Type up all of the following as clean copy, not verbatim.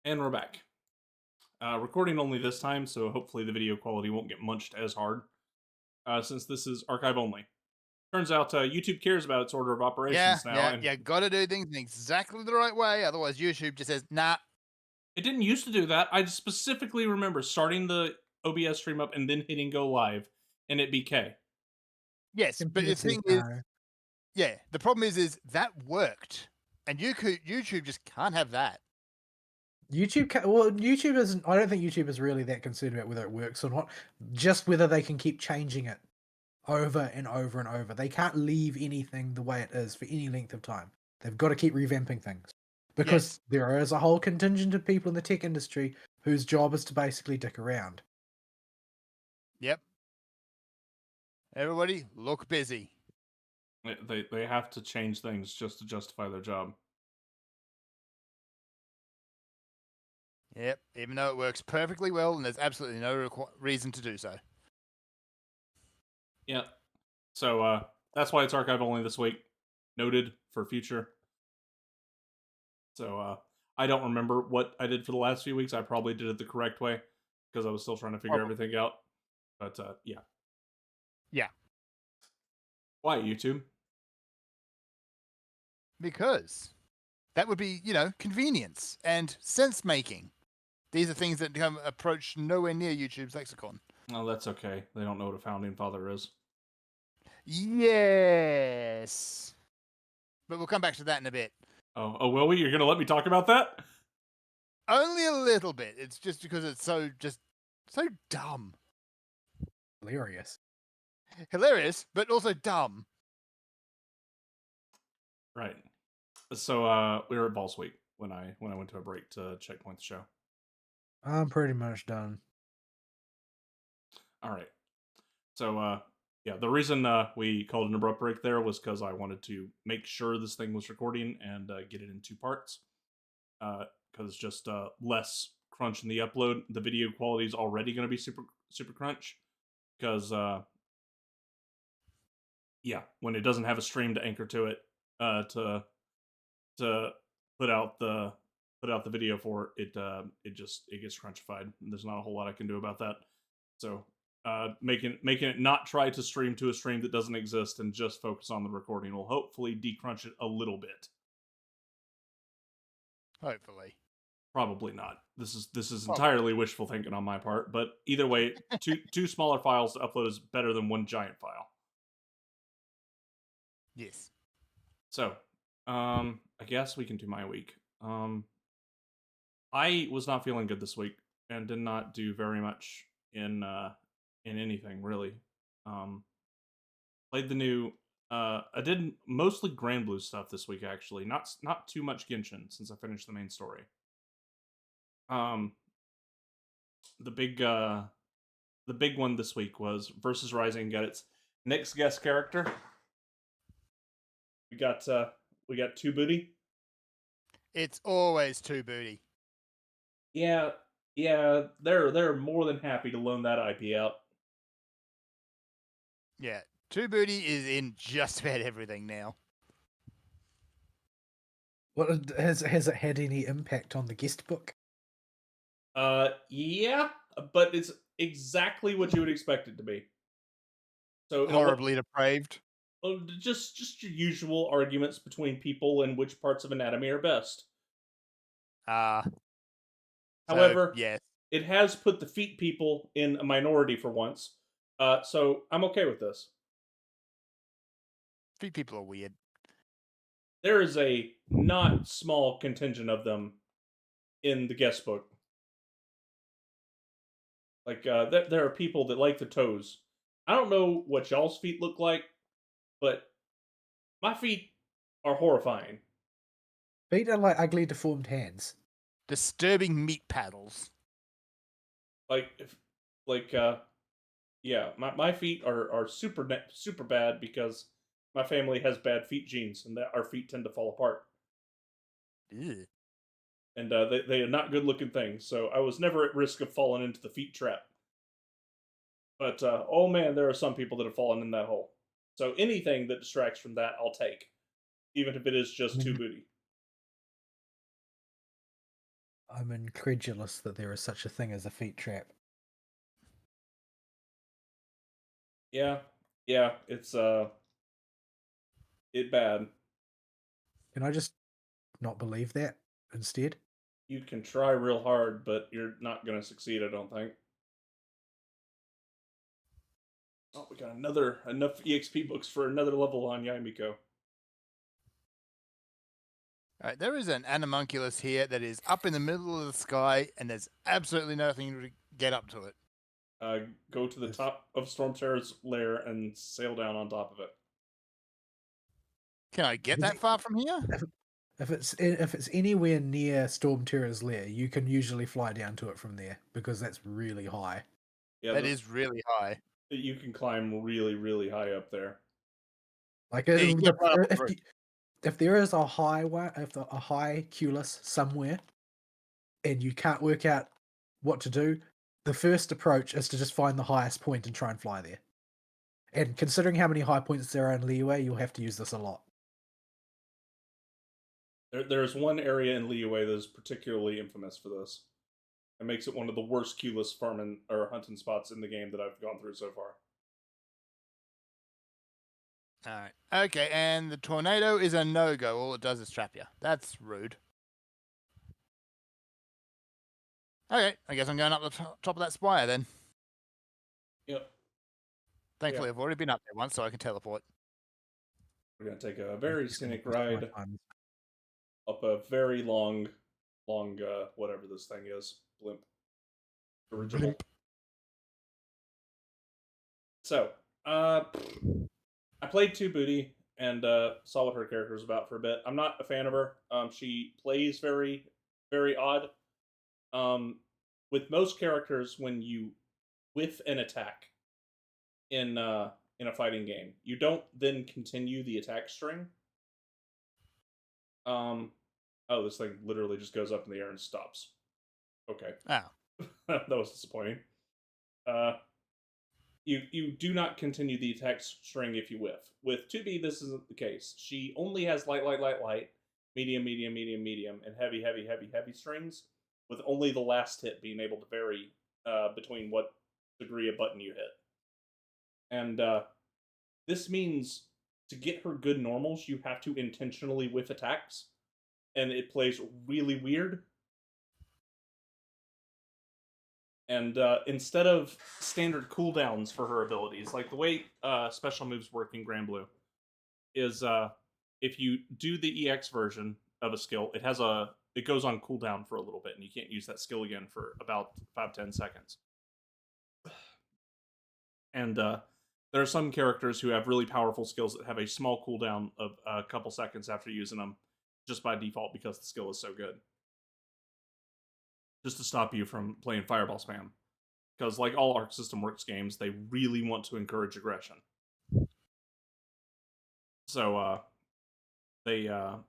And we're back. Recording only this time, so hopefully the video quality won't get munched as hard, since this is archive only. Turns out YouTube cares about its order of operations now, and You got to do things in exactly the right way. Otherwise, YouTube just says, nah. it didn't used to do that. I specifically remember starting the OBS stream up and then hitting go live, and it BK. Yes, but Computer the says thing is, no. the problem is that worked. And YouTube just can't have that. YouTube isn't. I don't think YouTube is really that concerned about whether it works or not. Just whether they can keep changing it over and over and over. They can't leave anything the way it is for any length of time. They've got to keep revamping things because there is a whole contingent of people in the tech industry whose job is to basically dick around. Yep. Everybody, look busy. They have to change things just to justify their job. Yep, even though it works perfectly well and there's absolutely no reason to do so. Yeah. So that's why it's archive only this week. Noted for future. So I don't remember what I did for the last few weeks. I probably did it the correct way because I was still trying to figure everything out. But yeah. Yeah. Why YouTube? Because that would be, convenience and sense making. These are things that approach nowhere near YouTube's lexicon. Oh, that's okay. They don't know what a founding father is. Yes. But we'll come back to that in a bit. Oh, will we? You're going to let me talk about that? Only a little bit. It's just because it's so dumb. Hilarious. Hilarious, but also dumb. Right. So we were at Balls Week when I went to a break to checkpoint the show. I'm pretty much done. All right. So yeah, the reason we called an abrupt break there was because I wanted to make sure this thing was recording and get it in 2 parts. Because just less crunch in the upload. The video quality is already going to be super crunch. Because yeah, when it doesn't have a stream to anchor to it, to put out the video for it, it gets crunchified. There's not a whole lot I can do about that. So making it not try to stream to a stream that doesn't exist and just focus on the recording will hopefully decrunch it a little bit. Hopefully. Probably not. This is entirely wishful thinking on my part, but either way, two smaller files to upload is better than one giant file. Yes. So, I guess we can do my week. I was not feeling good this week and did not do very much in anything really. Played the new. I did mostly Grand Blue stuff this week actually. Not too much Genshin since I finished the main story. The big one this week was Versus Rising got its next guest character. We got 2 Booty. It's always 2 Booty. Yeah, they're more than happy to loan that IP out. Yeah, 2 Booty is in just about everything now. What has it had any impact on the guest book? Yeah, but it's exactly what you would expect it to be. So horribly depraved. Just your usual arguments between people and which parts of anatomy are best. However, yes, it has put the feet people in a minority for once. So I'm okay with this. Feet people are weird. There is a not small contingent of them in the guest book. Like, there are people that like the toes. I don't know what y'all's feet look like, but my feet are horrifying. Feet are like ugly, deformed hands. Disturbing meat paddles. Yeah, my feet are super bad because my family has bad feet genes, and that our feet tend to fall apart. Ew. And they are not good looking things, so I was never at risk of falling into the feet trap. But oh man, there are some people that have fallen in that hole. So anything that distracts from that, I'll take, even if it is just 2 Booty. I'm incredulous that there is such a thing as a feet trap. Yeah, it's it bad. Can I just not believe that instead? You can try real hard, but you're not gonna succeed. I don't think. Oh, we got enough EXP books for another level on Yaimiko. All right, there is an Animunculus here that is up in the middle of the sky, and there's absolutely nothing to get up to it. Go to the Yes. top of Stormterror's lair and sail down on top of it. Can I get Is that it- far from here? If it's anywhere near Storm Terror's lair, you can usually fly down to it from there because that's really high. Yeah, That is really high. you can climb really, really high up there. Like Yeah, you can't run up the if roof. if there is a high one, a high Culus somewhere, and you can't work out what to do, the first approach is to just find the highest point and try and fly there. And considering how many high points there are in Liyue, you'll have to use this a lot. There's one area in Liyue that is particularly infamous for this. It makes it one of the worst Q-less farming or hunting spots in the game that I've gone through so far. All right. Okay, and the tornado is a no-go. All it does is trap you. That's rude. Okay, I guess I'm going up the top of that spire then. Yep. Thankfully, I've already been up there once, so I can teleport. We're gonna take a very scenic Just my ride fun. up a very long, whatever this thing is, blimp. Original. Blimp. So, I played Two Booty and saw what her character was about for a bit. I'm not a fan of her. She plays very, very odd. With most characters, when you whiff an attack in a fighting game, you don't then continue the attack string. Oh, this thing literally just goes up in the air and stops. Okay. Oh. That was disappointing. You do not continue the attack string if you whiff. With 2B, this isn't the case. She only has light, medium, medium, medium, medium, and heavy, heavy, heavy, heavy strings, with only the last hit being able to vary between what degree of button you hit. And this means to get her good normals, you have to intentionally whiff attacks, and it plays really weird. And instead of standard cooldowns for her abilities, like the way special moves work in Grand Blue, is if you do the EX version of a skill, it goes on cooldown for a little bit, and you can't use that skill again for about 5-10 seconds. And there are some characters who have really powerful skills that have a small cooldown of a couple seconds after using them, just by default because the skill is so good. Just to stop you from playing Fireball spam. Because like all Arc System Works games, they really want to encourage aggression. So, 2B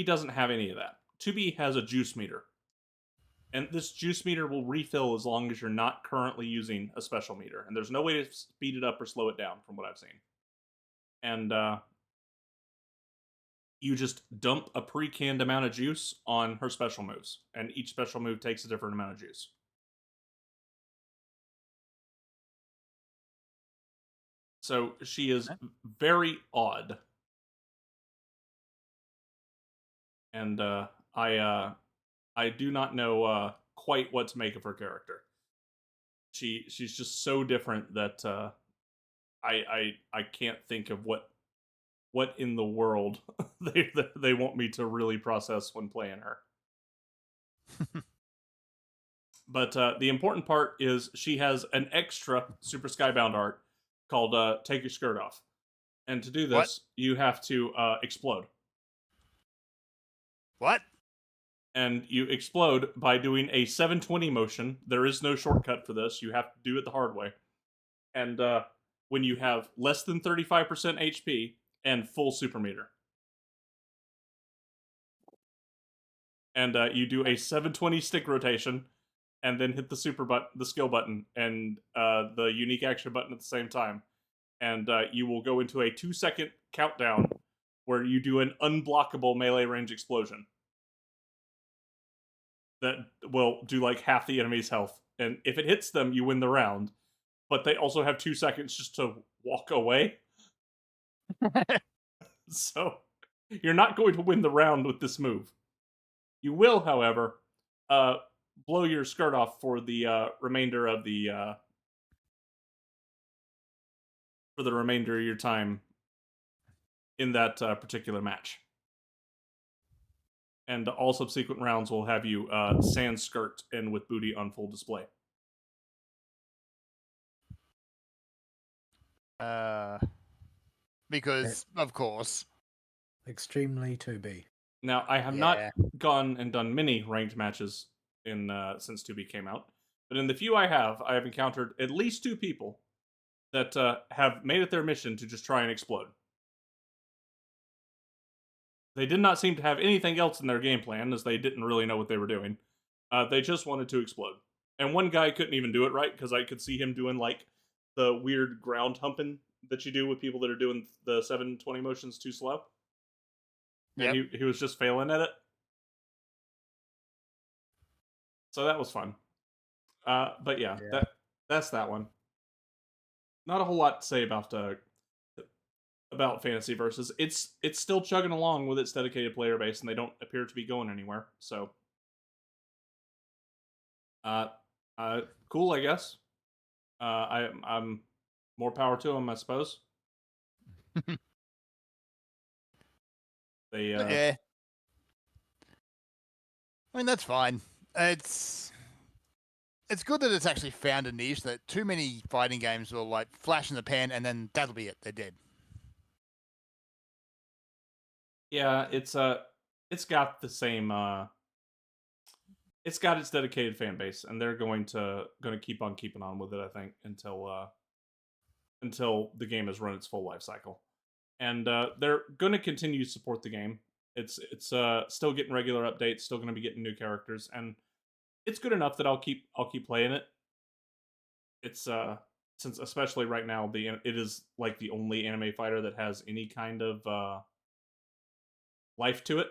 doesn't have any of that. 2B has a juice meter. And this juice meter will refill as long as you're not currently using a special meter. And there's no way to speed it up or slow it down, from what I've seen. And you just dump a pre-canned amount of juice on her special moves, and each special move takes a different amount of juice. So she is very odd. And I do not know quite what to make of her character. She's just so different that I can't think of what in the world they want me to really process when playing her. But the important part is she has an extra Super Skybound art called Take Your Skirt Off. And to do this, you have to explode. What? And you explode by doing a 720 motion. There is no shortcut for this. You have to do it the hard way. And when you have less than 35% HP and full super meter. And you do a 720 stick rotation, and then hit the skill button, and the unique action button at the same time. And you will go into a 2-second countdown where you do an unblockable melee range explosion. that will do like half the enemy's health, and if it hits them, you win the round. But they also have 2 seconds just to walk away. So you're not going to win the round with this move. You will, however, blow your skirt off for the remainder of the for the remainder of your time in that particular match. And all subsequent rounds will have you sans skirt and with booty on full display. Because of course. Extremely to be. Now, I have not gone and done many ranked matches in since 2B came out, but in the few I have encountered at least 2 people that have made it their mission to just try and explode. They did not seem to have anything else in their game plan, as they didn't really know what they were doing. They just wanted to explode. And one guy couldn't even do it right, because I could see him doing, like, the weird ground humping that you do with people that are doing the 720 motions too slow. And he was just failing at it. So that was fun. But yeah, that's that one. Not a whole lot to say about Fantasy Versus. It's still chugging along with its dedicated player base, and they don't appear to be going anywhere. So, cool, I guess. I'm more power to them, I suppose. They yeah. I mean, that's fine. It's good that it's actually found a niche. That too many fighting games will like flash in the pan and then that'll be it. They're dead. Yeah, it's got the same it's got its dedicated fan base, and they're going to keep on keeping on with it, I think, until the game has run its full life cycle. And they're going to continue to support the game. It's still getting regular updates, still going to be getting new characters, and it's good enough that I'll keep playing it. It's since especially right now it is like the only anime fighter that has any kind of life to it.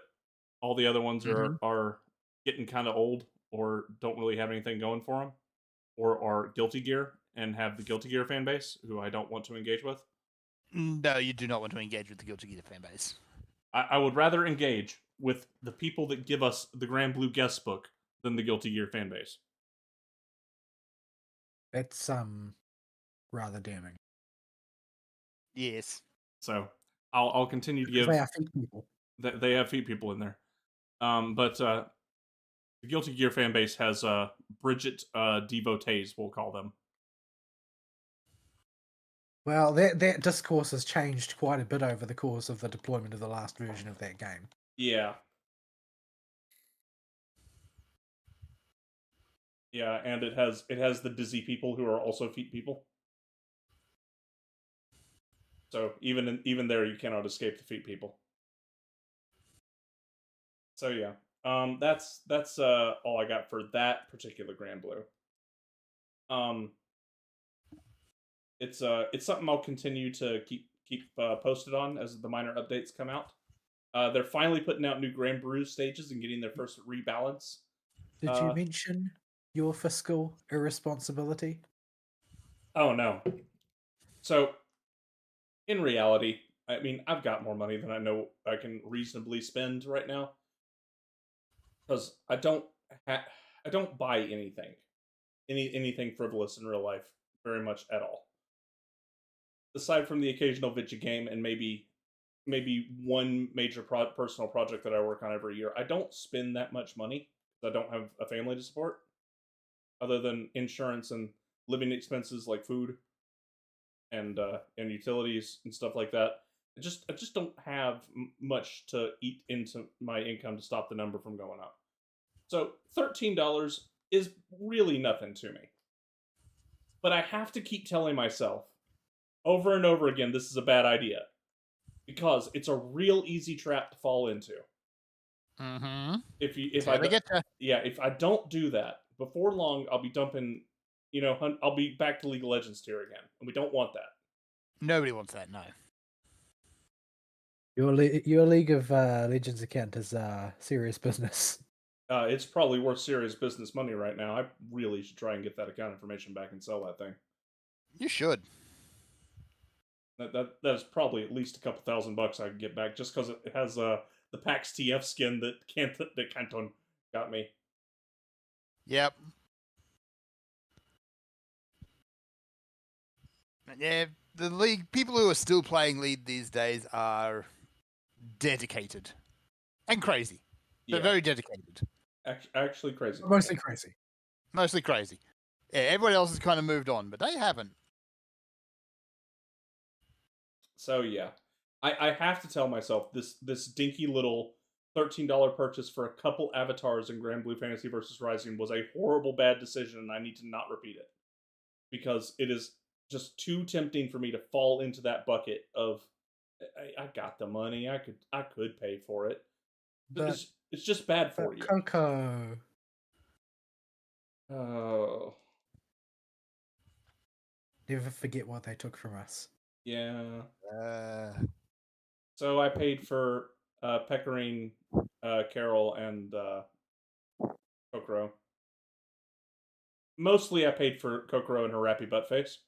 All the other ones are getting kind of old or don't really have anything going for them, or are Guilty Gear and have the Guilty Gear fan base, who I don't want to engage with. No, you do not want to engage with the Guilty Gear fan base. I would rather engage with the people that give us the Grand Blue guest book than the Guilty Gear fan base. It's rather damning. Yes. So I'll continue to give. They are feet people. They have feet people in there. But the Guilty Gear fan base has Bridget devotees, we'll call them. Well, that discourse has changed quite a bit over the course of the deployment of the last version of that game. Yeah. Yeah, and it has the dizzy people who are also feet people. So even there, you cannot escape the feet people. So yeah, that's all I got for that particular Grand Blue. It's something I'll continue to keep posted on as the minor updates come out. They're finally putting out new Grand Blue stages and getting their first rebalance. Did you mention your fiscal irresponsibility? Oh no. So, in reality, I mean, I've got more money than I know I can reasonably spend right now, because I don't buy anything frivolous in real life very much at all. Aside from the occasional video game and maybe one major personal project that I work on every year, I don't spend that much money because I don't have a family to support, other than insurance and living expenses like food and utilities and stuff like that. I just don't have much to eat into my income to stop the number from going up. So $13 is really nothing to me. But I have to keep telling myself over and over again, this is a bad idea, because it's a real easy trap to fall into. Mm-hmm. If I don't do that, before long I'll be dumping, I'll be back to League of Legends tier again, and we don't want that. Nobody wants that. No. Your League of Legends account is serious business. It's probably worth serious business money right now. I really should try and get that account information back and sell that thing. You should. That is probably at least a couple $1,000 I could get back just because it has the PAX TF skin that Canton got me. Yep. Yeah, the League people who are still playing League these days are dedicated and crazy. They're Yeah, very dedicated. actually crazy. Mostly crazy. Mostly crazy. Yeah, everybody else has kind of moved on, but they haven't. So yeah, I have to tell myself this dinky little $13 purchase for a couple avatars in Grand Blue Fantasy versus Rising was a horrible bad decision, and I need to not repeat it because it is just too tempting for me to fall into that bucket of I got the money, I could pay for it, but But, it's just bad for but you. Coco. Oh Never forget what they took from us. yeah. Uh, So I paid for Pecorine, Carol, and Kokoro. Mostly, I paid for Kokoro and her rappy butt face.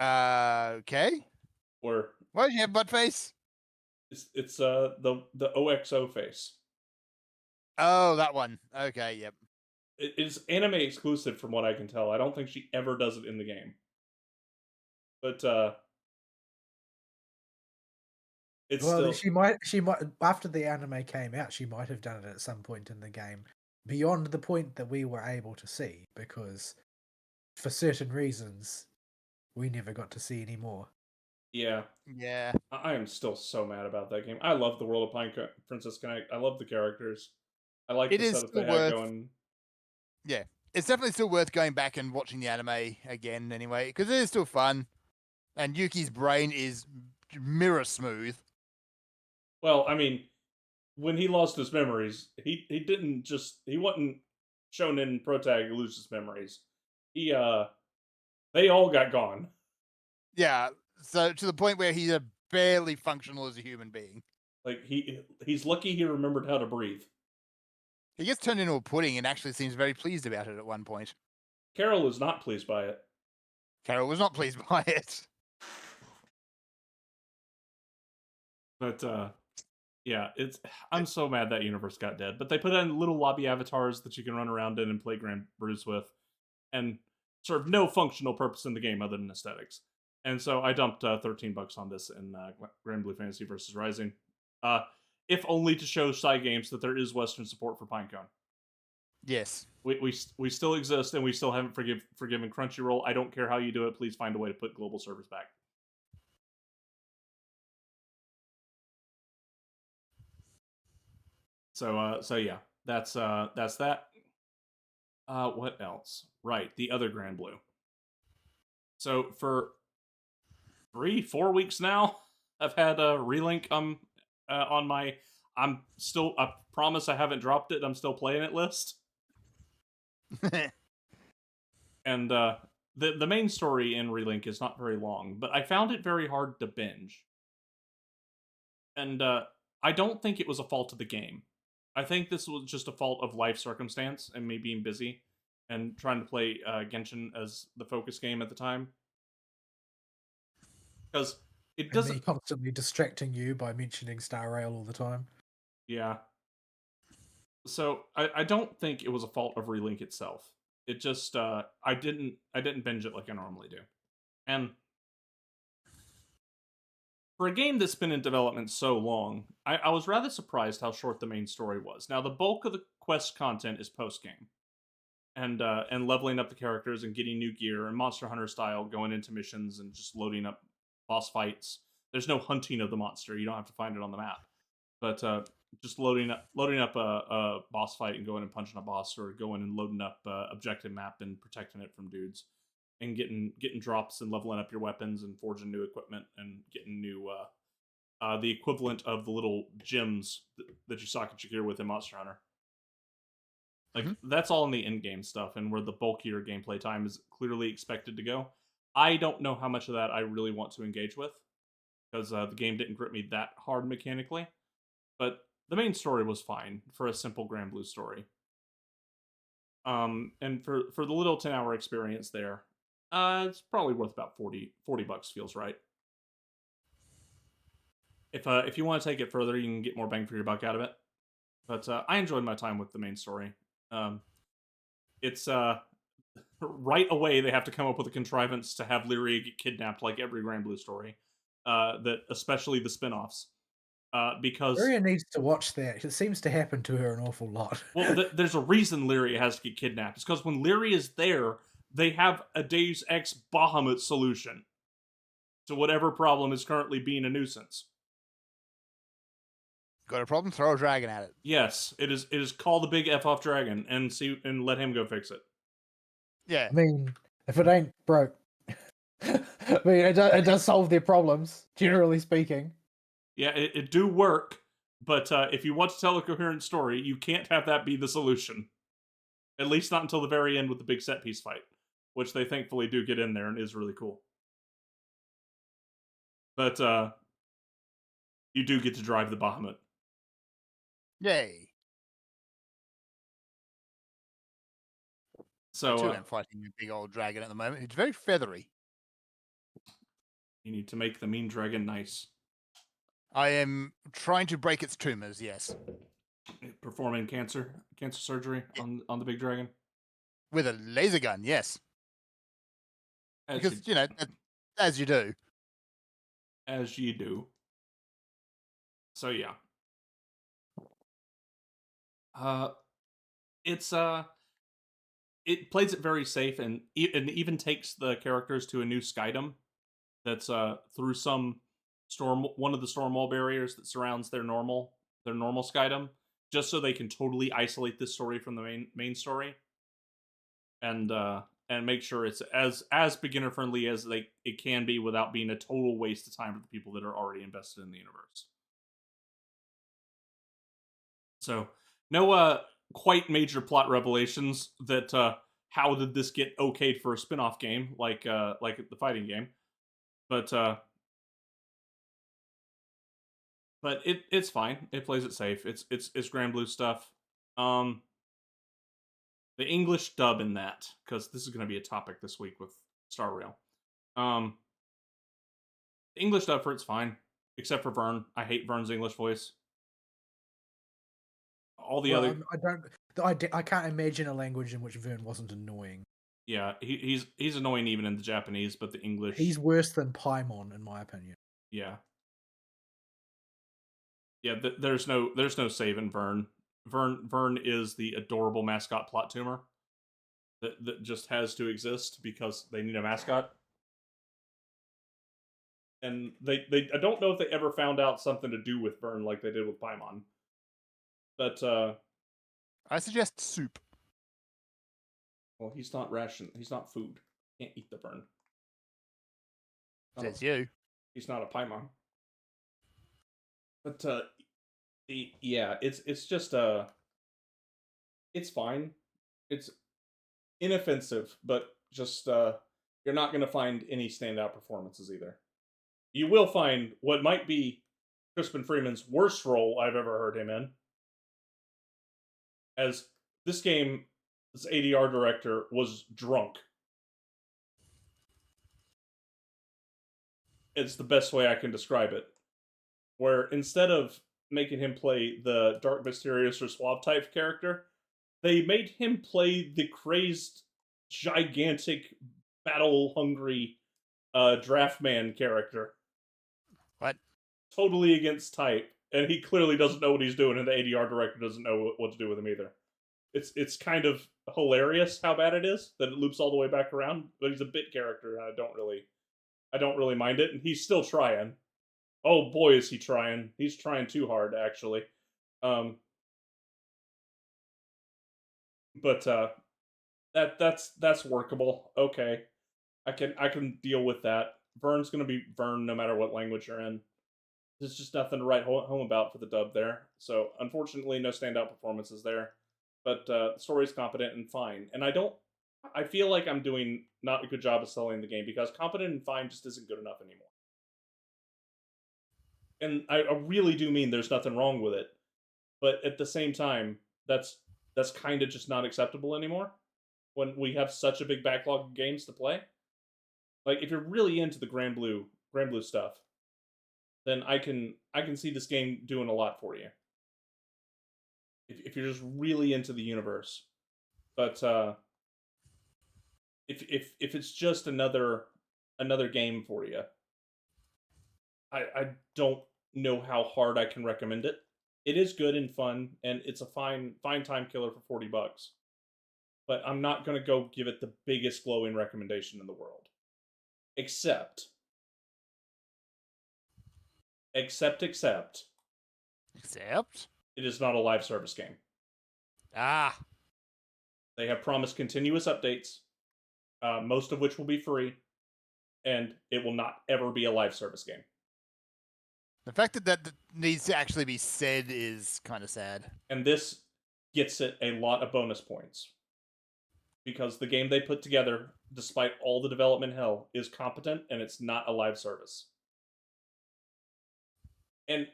okay. Or Why did you have butt face? it's the OXO face. Oh, that one. Okay, yep. It is anime exclusive from what I can tell. I don't think she ever does it in the game. But it's Well, still she might after the anime came out, she might have done it at some point in the game, beyond the point that we were able to see, because for certain reasons, we never got to see any more. yeah. Yeah. I am still so mad about that game. I love the World of Princess Connect. I love the characters. I like It the is setup they still had worth going. Yeah. It's definitely still worth going back and watching the anime again anyway, because it is still fun. And Yuki's brain is mirror smooth. Well, I mean, when he lost his memories, he wasn't shonen protag lose his memories. He they all got gone. Yeah. So to the point where he's barely functional as a human being. Like he's lucky he remembered how to breathe. He gets turned into a pudding and actually seems very pleased about it at one point. Carol is not pleased by it. Carol was not pleased by it. But yeah, I'm so mad that universe got dead. But they put in little lobby avatars that you can run around in and play Grand Brews with, and serve no functional purpose in the game other than aesthetics. And so I dumped $13 on this in Grand Blue Fantasy versus Rising, if only to show Cygames that there is Western support for Pinecone. Yes. We still exist, and we still haven't forgiven Crunchyroll. I don't care how you do it. Please find a way to put global servers back. So yeah, that's that. What else? Right, the other Grand Blue. So for 3-4 weeks now, I've had a relink on my. I promise I haven't dropped it. I'm still playing it list. And the main story in relink is not very long, but I found it very hard to binge. And I don't think it was a fault of the game. I think this was just a fault of life circumstance and me being busy and trying to play Genshin as the focus game at the time. Because it And doesn't. me constantly distracting you by mentioning Star Rail all the time. Yeah. So I don't think it was a fault of relink itself. It just I didn't binge it like I normally do. And for a game that's been in development so long, I was rather surprised how short the main story was. Now the bulk of the quest content is post game. And leveling up the characters and getting new gear and Monster Hunter style, going into missions and just loading up boss fights. There's no hunting of the monster; you don't have to find it on the map. But just loading up a boss fight and going and punching a boss, or going and loading up objective map and protecting it from dudes, and getting drops and leveling up your weapons and forging new equipment and getting new the equivalent of the little gems that you socket your gear with in Monster Hunter. Like, that's all in the in-game stuff, and where the bulkier gameplay time is clearly expected to go. I don't know how much of that I really want to engage with, because the game didn't grip me that hard mechanically. But the main story was fine for a simple Grand Blue story. And for the little 10-hour experience there, it's probably worth about 40 bucks, feels right. If you want to take it further, you can get more bang for your buck out of it. But I enjoyed my time with the main story. It's right away they have to come up with a contrivance to have Lyria get kidnapped like every Grand Blue story. That especially the spin-offs. Because Lyria needs to watch that. It seems to happen to her an awful lot. well, there's a reason Lyria has to get kidnapped. It's because when Lyria is there, they have a Deus Ex Bahamut solution to whatever problem is currently being a nuisance. Got a problem? Throw a dragon at it. Yes, it is call the big F off dragon and let him go fix it. Yeah. I mean, if it ain't broke, I mean, it does solve their problems, generally speaking. Yeah, it do work, but if you want to tell a coherent story, you can't have that be the solution. At least not until the very end with the big set piece fight, which they thankfully do get in there and is really cool. But you do get to drive the Bahamut. Yay. So I'm fighting a big old dragon at the moment. It's very feathery. you need to make the mean dragon nice. I am trying to break its tumors, yes. Performing cancer surgery on the big dragon. With a laser gun, yes. As Because, you, as you do. as you do. So yeah. It's it plays it very safe and even takes the characters to a new Skydom that's through one of the storm wall barriers that surrounds their normal Skydom, just so they can totally isolate this story from the main story, and make sure it's as beginner friendly as it can be without being a total waste of time for the people that are already invested in the universe. So no quite major plot revelations that how did this get okayed for a spin-off game like the fighting game, but it's fine. It plays it safe. It's Grand Blue stuff. The English dub in that, because this is going to be a topic this week with Star Rail. The English dub for it's fine, except for Vern. I hate Vern's English voice. All the other, I can't imagine a language in which Vern wasn't annoying. yeah, he's annoying even in the Japanese, but the English, He's worse than Paimon, in my opinion. yeah. Yeah, there's no saving Vern. Vern is the adorable mascot plot tumor that just has to exist because they need a mascot. And they I don't know if they ever found out something to do with Vern like they did with Paimon. But I suggest soup. well, he's not food. Can't eat the Vern. Says you. He's not a Paimon. But yeah, it's just it's fine. It's inoffensive, but just you're not going to find any standout performances either. You will find what might be Crispin Freeman's worst role I've ever heard him in, as this game's ADR director was drunk. It's the best way I can describe it. Where instead of making him play the dark, mysterious, or suave type character, they made him play the crazed, gigantic, battle-hungry draftman character. What? Totally against type, and he clearly doesn't know what he's doing, and the ADR director doesn't know what to do with him either. It's kind of hilarious how bad it is that it loops all the way back around, but he's a bit character, and I don't really mind it, and he's still trying. Oh boy, is he trying! He's trying too hard, actually. But that's workable. Okay, I can deal with that. Vern's gonna be Vern no matter what language you're in. There's just nothing to write home about for the dub there. So unfortunately, no standout performances there. But the story's competent and fine. And I feel like I'm doing not a good job of selling the game because competent and fine just isn't good enough anymore. And I really do mean there's nothing wrong with it. but at the same time, that's kind of just not acceptable anymore when we have such a big backlog of games to play. Like if you're really into the Grand Blue stuff, then I can see this game doing a lot for you. If you're just really into the universe, but if it's just another game for you, I don't know how hard I can recommend it. It is good and fun, and it's a fine time killer for $40. But I'm not gonna go give it the biggest glowing recommendation in the world. Except Except? it is not a live service game. Ah. They have promised continuous updates, most of which will be free, and it will not ever be a live service game. The fact that needs to actually be said is kind of sad. And this gets it a lot of bonus points. Because the game they put together, despite all the development hell, is competent and it's not a live service. And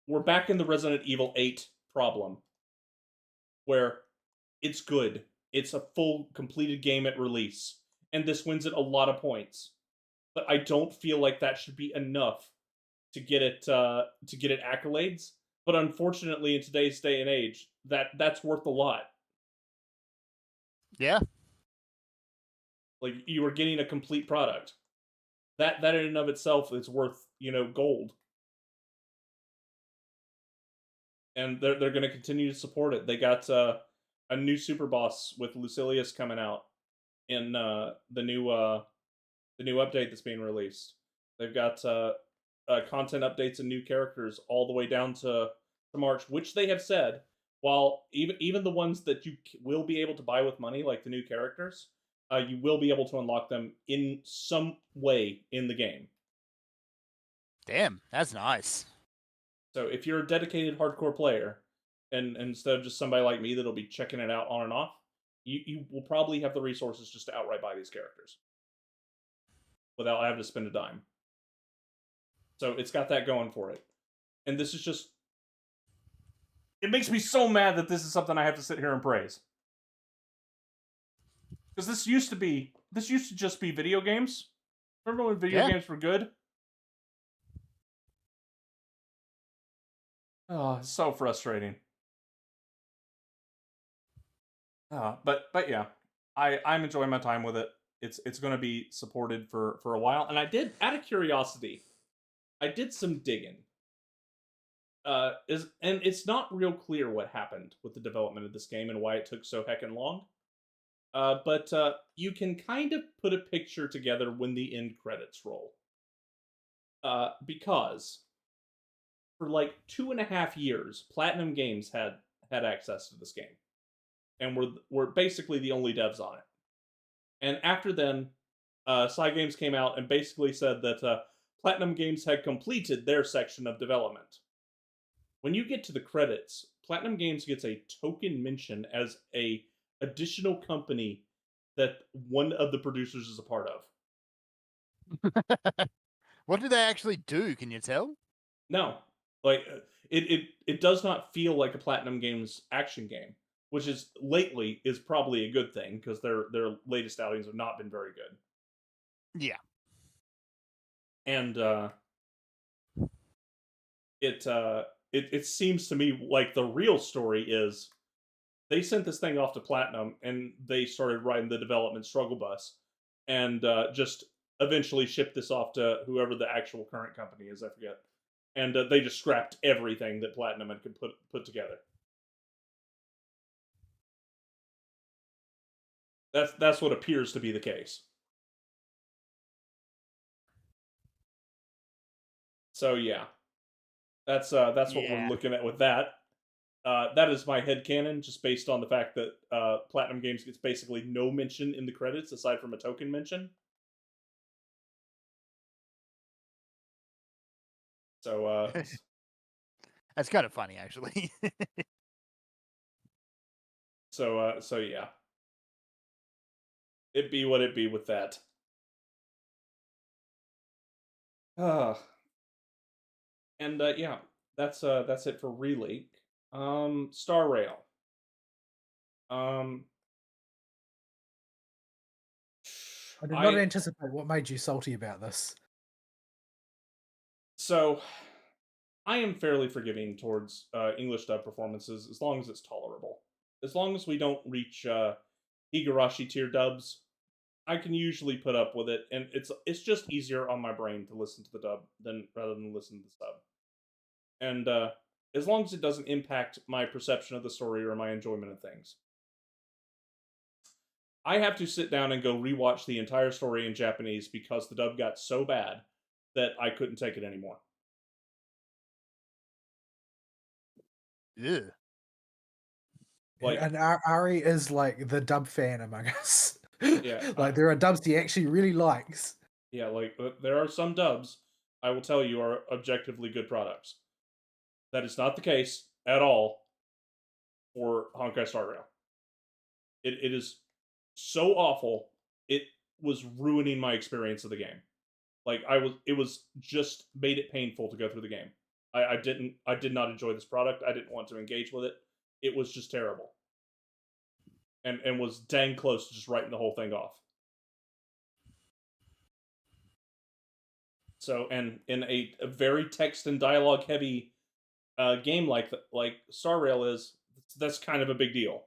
we're back in the Resident Evil 8 problem, where it's good. It's a full, completed game at release. And this wins it a lot of points. But I don't feel like that should be enough to get it accolades. But unfortunately, in today's day and age, that's worth a lot. Yeah. Like you are getting a complete product. That in and of itself is worth, gold. And they're going to continue to support it. They got a new super boss with Lucilius coming out in the new update that's being released. They've got content updates and new characters all the way down to March, which they have said, while even the ones that you will be able to buy with money, like the new characters, you will be able to unlock them in some way in the game. Damn, that's nice. So if you're a dedicated hardcore player, and instead of just somebody like me that'll be checking it out on and off, you will probably have the resources just to outright buy these characters without having to spend a dime. So it's got that going for it. And this is just... It makes me so mad that this is something I have to sit here and praise. Because this used to just be video games. Remember when video games were good? Oh, it's so frustrating. But yeah, I'm enjoying my time with it. It's going to be supported for a while, and I did, out of curiosity, I did some digging. And it's not real clear what happened with the development of this game and why it took so heckin' long. But you can kind of put a picture together when the end credits roll. Because for like 2.5 years, Platinum Games had access to this game, and were basically the only devs on it. And after then, Cygames came out and basically said that Platinum Games had completed their section of development. When you get to the credits, Platinum Games gets a token mention as a additional company that one of the producers is a part of. What do they actually do? Can you tell? No, like it does not feel like a Platinum Games action game, which is lately is probably a good thing because their latest outings have not been very good. Yeah, and it seems to me like the real story is they sent this thing off to Platinum and they started riding the development struggle bus and just eventually shipped this off to whoever the actual current company is, I forget. And they just scrapped everything that Platinum had could put together. That's what appears to be the case. So yeah, that's what we're looking at with that. That is my headcanon, just based on the fact that Platinum Games gets basically no mention in the credits aside from a token mention. So that's kind of funny, actually. So yeah, it be what it be with that. And yeah, that's it for Releak. Star Rail. Um, I did not I anticipate what made you salty about this. so I am fairly forgiving towards English dub performances as long as it's tolerable. As long as we don't reach Higurashi tier dubs, I can usually put up with it, and it's just easier on my brain to listen to the dub than rather than listen to the sub. And as long as it doesn't impact my perception of the story or my enjoyment of things. I have to sit down and go rewatch the entire story in Japanese because the dub got so bad that I couldn't take it anymore. Ew. Like, And Ari is like the dub fan among us. Yeah, Like there are dubs he actually really likes. yeah, like there are some dubs I will tell you are objectively good products. That is not the case at all for Honkai Star Rail. It is so awful. It was ruining my experience of the game. Like it was just made it painful to go through the game. I did not enjoy this product. I didn't want to engage with it. It was just terrible. And was dang close to just writing the whole thing off. So, and in a very text and dialogue heavy game like Star Rail is, that's kind of a big deal.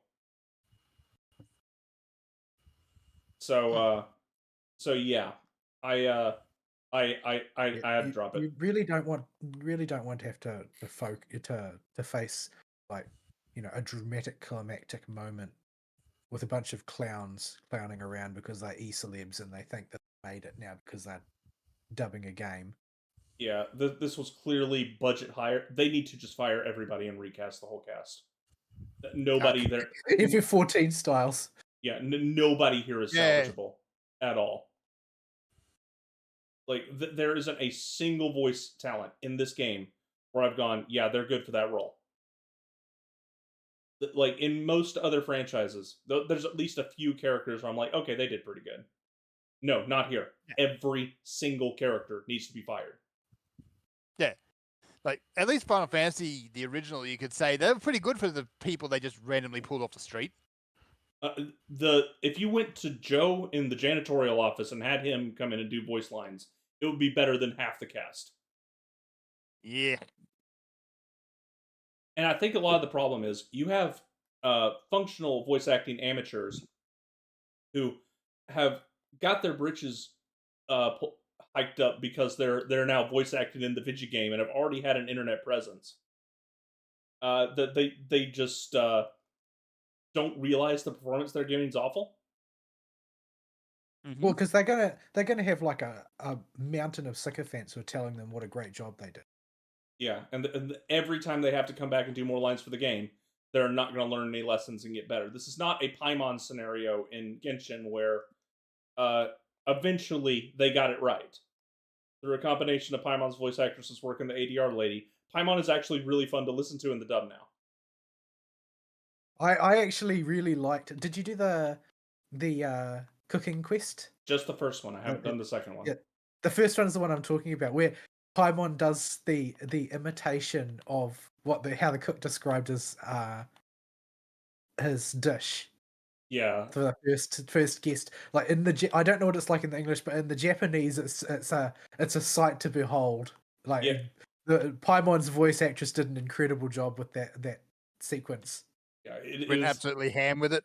So, so yeah, I had to drop it. You really don't want to have to face like a dramatic climactic moment with a bunch of clowns clowning around because they're e-celebs and they think that they made it now because they're dubbing a game. Yeah, this was clearly budget higher. They need to just fire everybody and recast the whole cast. Nobody there. FF14 styles. Yeah, nobody here is Yeah. salvageable at all. Like there isn't a single voice talent in this game where I've gone, yeah, they're good for that role. Like in most other franchises, there's at least a few characters where I'm like, okay, they did pretty good. No, not here. Yeah. Every single character needs to be fired. Yeah. Like, at least Final Fantasy, the original, you could say, they were pretty good for the people they just randomly pulled off the street. If you went to Joe in the janitorial office and had him come in and do voice lines, it would be better than half the cast. Yeah. And I think a lot of the problem is you have functional voice acting amateurs who have got their britches hiked up because they're now voice acting in the video game and have already had an internet presence. That they just don't realize the performance they're giving is awful. Mhm. Well, because they're gonna have like a mountain of sycophants who are telling them what a great job they did. Yeah, and every time they have to come back and do more lines for the game, they're not going to learn any lessons and get better. This is not a Paimon scenario in Genshin where eventually they got it right. Through a combination of Paimon's voice actresses work and the ADR lady, Paimon is actually really fun to listen to in the dub now. I actually really liked. Did you do the cooking quest? Just the first one. I haven't done the second one. Yeah, the first one is the one I'm talking about, where Paimon does the imitation of how the cook described his dish Yeah, for the first guest. Like I don't know what it's like in the English, but in the Japanese, it's a sight to behold. Like Yeah. the Paimon's voice actress did an incredible job with that sequence. yeah, it Went is absolutely ham with it.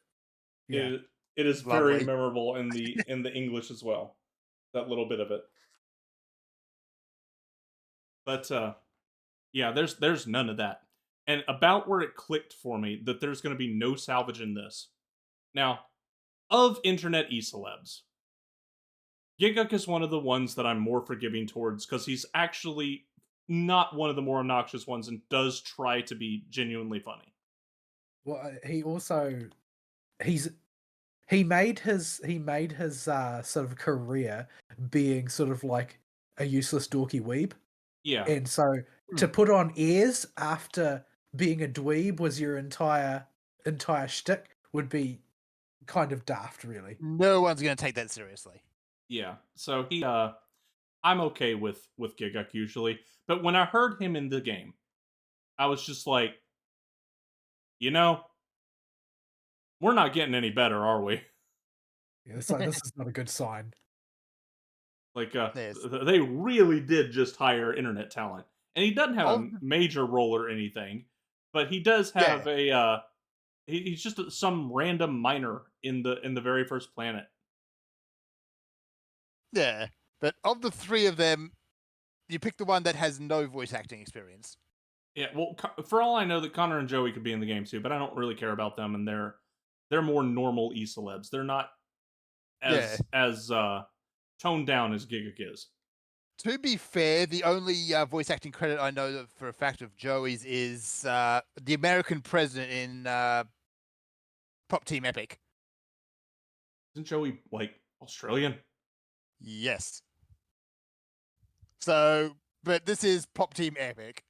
Yeah. it is Lovely. very memorable in the English as well. That little bit of it. But yeah, there's none of that. And about where it clicked for me that there's going to be no salvage in this. Now, of internet e-celebs, Gigguk is one of the ones that I'm more forgiving towards because he's actually not one of the more obnoxious ones and does try to be genuinely funny. Well, he also he made his sort of career being sort of like a useless dorky weeb. Yeah. And so to put on airs after being a dweeb was your entire shtick would be kind of daft, really. No one's going to take that seriously. Yeah. So he I'm okay with Gigguk usually, but when I heard him in the game, I was just like, you know, we're not getting any better, are we? Yeah, it's like, this is not a good sign. Like, Yes. they really did just hire internet talent, and he doesn't have Of a major role or anything, but he does yeah, have a. He's just some random miner in the very first planet. yeah. But of the three of them, you pick the one that has no voice acting experience. Yeah, well, for all I know, that Connor and Joey could be in the game too, but I don't really care about them, and they're more normal e-celebs. They're not Yeah. as toned down as Gigak is. To be fair, the only voice acting credit I know for a fact of Joey's is the American president in Pop Team Epic. Isn't Joey like Australian? Yes. So, but this is Pop Team Epic.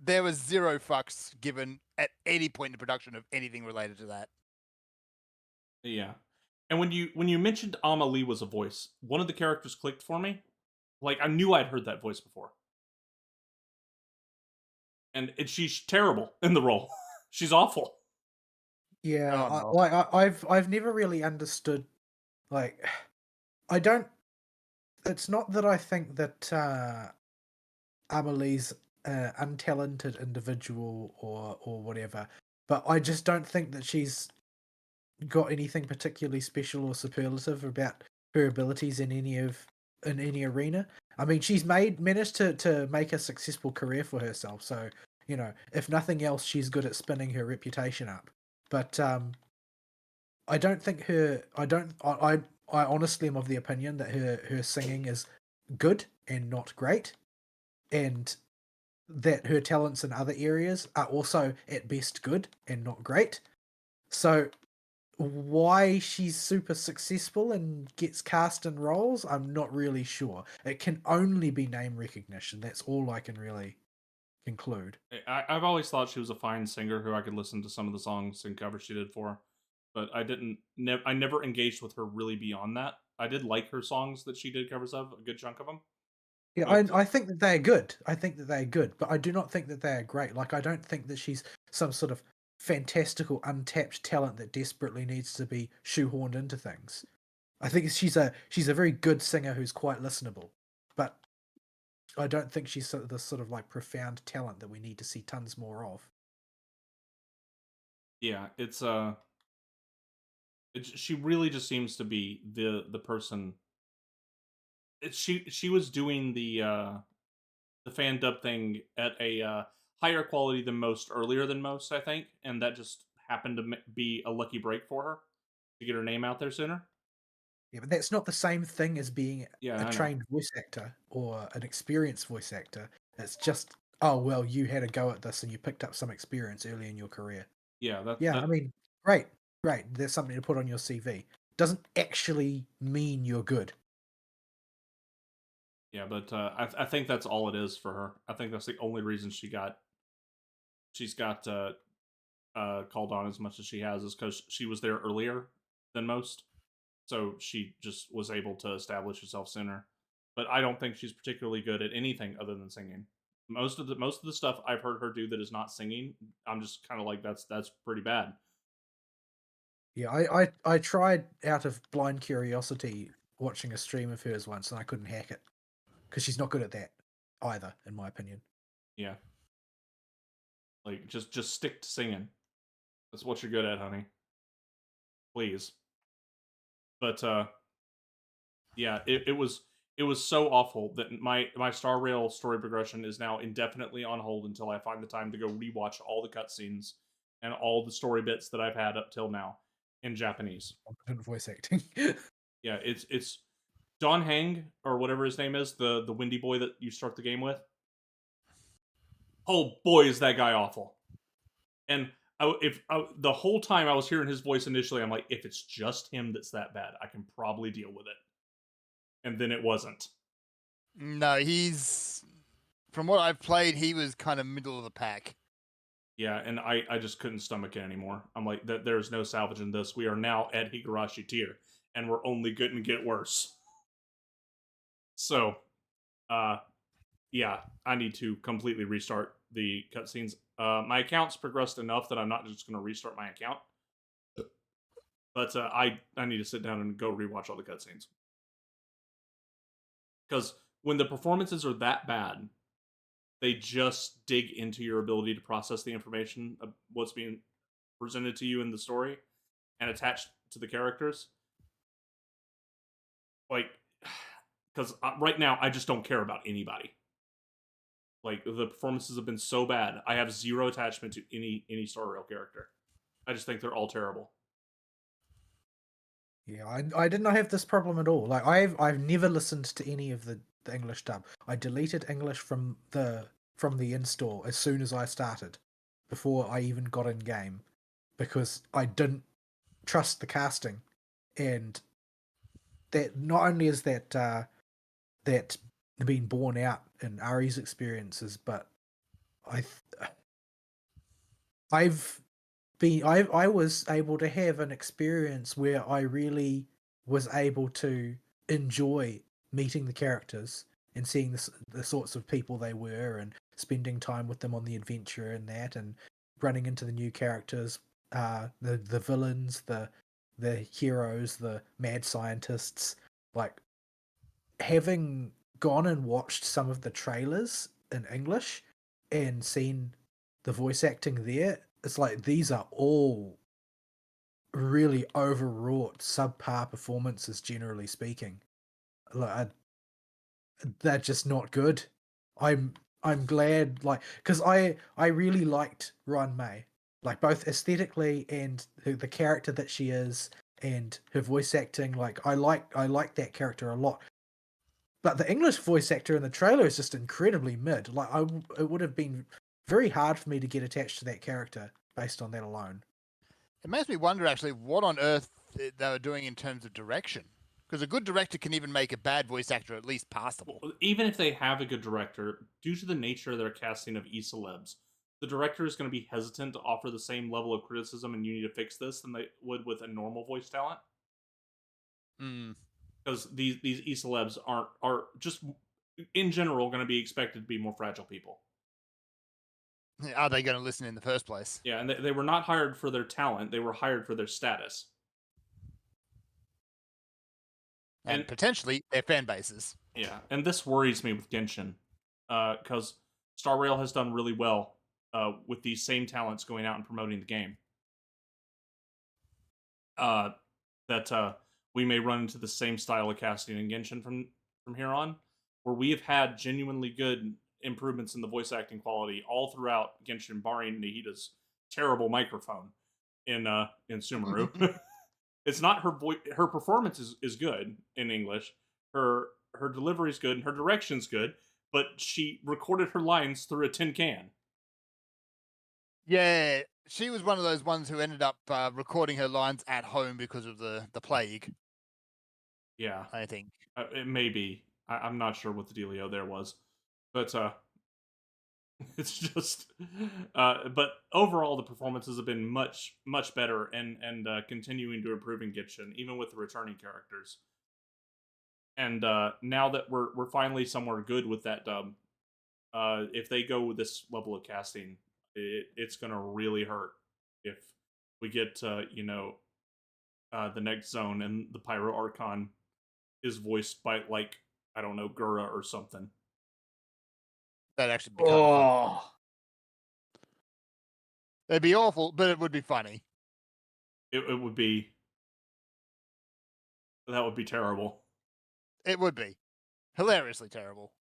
There was zero fucks given at any point in the production of anything related to that. Yeah. And when you mentioned Amelie was a voice, one of the characters clicked for me. Like, I knew I'd heard that voice before. And she's terrible in the role. She's awful. Yeah, Oh, no. I've never really understood, like, I don't. It's not that I think that Amelie's an untalented individual or whatever, but I just don't think that she's got anything particularly special or superlative about her abilities in any arena. I mean, she's managed to make a successful career for herself. So, you know, if nothing else, she's good at spinning her reputation up. But I don't think her. I honestly am of the opinion that her singing is good and not great, and that her talents in other areas are also at best good and not great. So why she's super successful and gets cast in roles, I'm not really sure. It can only be name recognition. That's all I can really conclude. I've always thought she was a fine singer who I could listen to some of the songs and covers she did for, but I didn't. I never engaged with her really beyond that. I did like her songs that she did covers of, a good chunk of them. Yeah, But I think that they're good. I think that they're good, but I do not think that they're great. Like, I don't think that she's some sort of fantastical, untapped talent that desperately needs to be shoehorned into things. I think she's a very good singer who's quite listenable, but I don't think she's the sort of like profound talent that we need to see tons more of. yeah, she really just seems to be the person. She was doing the fan dub thing at a higher quality than most, earlier than most, I think, and that just happened to be a lucky break for her to get her name out there sooner. Yeah, but that's not the same thing as being Yeah, a I know. trained voice actor or an experienced voice actor. It's just, oh well, you had a go at this and you picked up some experience early in your career. Yeah, Yeah, I mean, great, great. There's something to put on your CV. Doesn't actually mean you're good. yeah, but I think that's all it is for her. I think that's the only reason she's got called on as much as she has is because she was there earlier than most, so she just was able to establish herself sooner. But I don't think she's particularly good at anything other than singing. Most of the stuff I've heard her do that is not singing, I'm just kind of like that's pretty bad. Yeah, I tried out of blind curiosity watching a stream of hers once and I couldn't hack it because she's not good at that either, in my opinion. Yeah, like just stick to singing. That's what you're good at, honey. Please. But yeah, it was so awful that my Star Rail story progression is now indefinitely on hold until I find the time to go rewatch all the cutscenes and all the story bits that I've had up till now in Japanese. Competent voice acting. Yeah, it's Don Hang or whatever his name is, the windy boy that you start the game with. Oh boy, is that guy awful! And the whole time I was hearing his voice initially, I'm like, if it's just him that's that bad, I can probably deal with it. And then it wasn't. No, he's from what I've played, he was kind of middle of the pack. Yeah, and I just couldn't stomach it anymore. I'm like, there's no salvaging this. We are now at Higurashi tier, and we're only going to get worse. So, yeah, I need to completely restart the cutscenes. My account's progressed enough that I'm not just going to restart my account. But I need to sit down and go rewatch all the cutscenes. Because when the performances are that bad, they just dig into your ability to process the information of what's being presented to you in the story and attached to the characters. Like, because right now I just don't care about anybody. Like, the performances have been so bad, I have zero attachment to any Star Rail character. I just think they're all terrible. Yeah, I did not have this problem at all. Like I've never listened to any of the English dub. I deleted English from the install as soon as I started, before I even got in game, because I didn't trust the casting, and that not only is that that being borne out in Ari's experiences, but I've I was able to have an experience where I really was able to enjoy meeting the characters and seeing the sorts of people they were, and spending time with them on the adventure and that, and running into the new characters, the villains, the heroes, the mad scientists. Like, having gone and watched some of the trailers in English and seen the voice acting there, it's like these are all really overwrought, subpar performances, generally speaking. Like, they're just not good. I'm glad, like, because I really liked Ron May, like, both aesthetically and the character that she is, and her voice acting. Like, I like that character a lot. But the English voice actor in the trailer is just incredibly mid. Like, it would have been very hard for me to get attached to that character based on that alone. It makes me wonder, actually, what on earth they were doing in terms of direction. Because a good director can even make a bad voice actor at least passable. Well, even if they have a good director, due to the nature of their casting of e-celebs, the director is going to be hesitant to offer the same level of criticism and you need to fix this than they would with a normal voice talent. Mm. Because these e-celebs are just in general going to be expected to be more fragile people. Are they going to listen in the first place? Yeah, and they were not hired for their talent; they were hired for their status And potentially their fan bases. Yeah, and this worries me with Genshin, because Star Rail has done really well with these same talents going out and promoting the game. That we may run into the same style of casting in Genshin from here on, where we have had genuinely good improvements in the voice acting quality all throughout Genshin, barring Nahida's terrible microphone in Sumeru. It's not her voice; her performance is good in English. Her delivery is good and her direction's good, but she recorded her lines through a tin can. Yeah, she was one of those ones who ended up recording her lines at home because of the plague. Yeah, I think. it may be. I'm not sure what the dealio there was, but it's just. But overall, the performances have been much better and continuing to improve in Genshin, even with the returning characters. And now that we're finally somewhere good with that dub, if they go with this level of casting, it's gonna really hurt if we get the next zone and the Pyro Archon is voiced by, like, I don't know, Gura or something. That'd actually be kind of fun. It'd be awful, but it would be funny. It would be. That would be terrible. It would be hilariously terrible.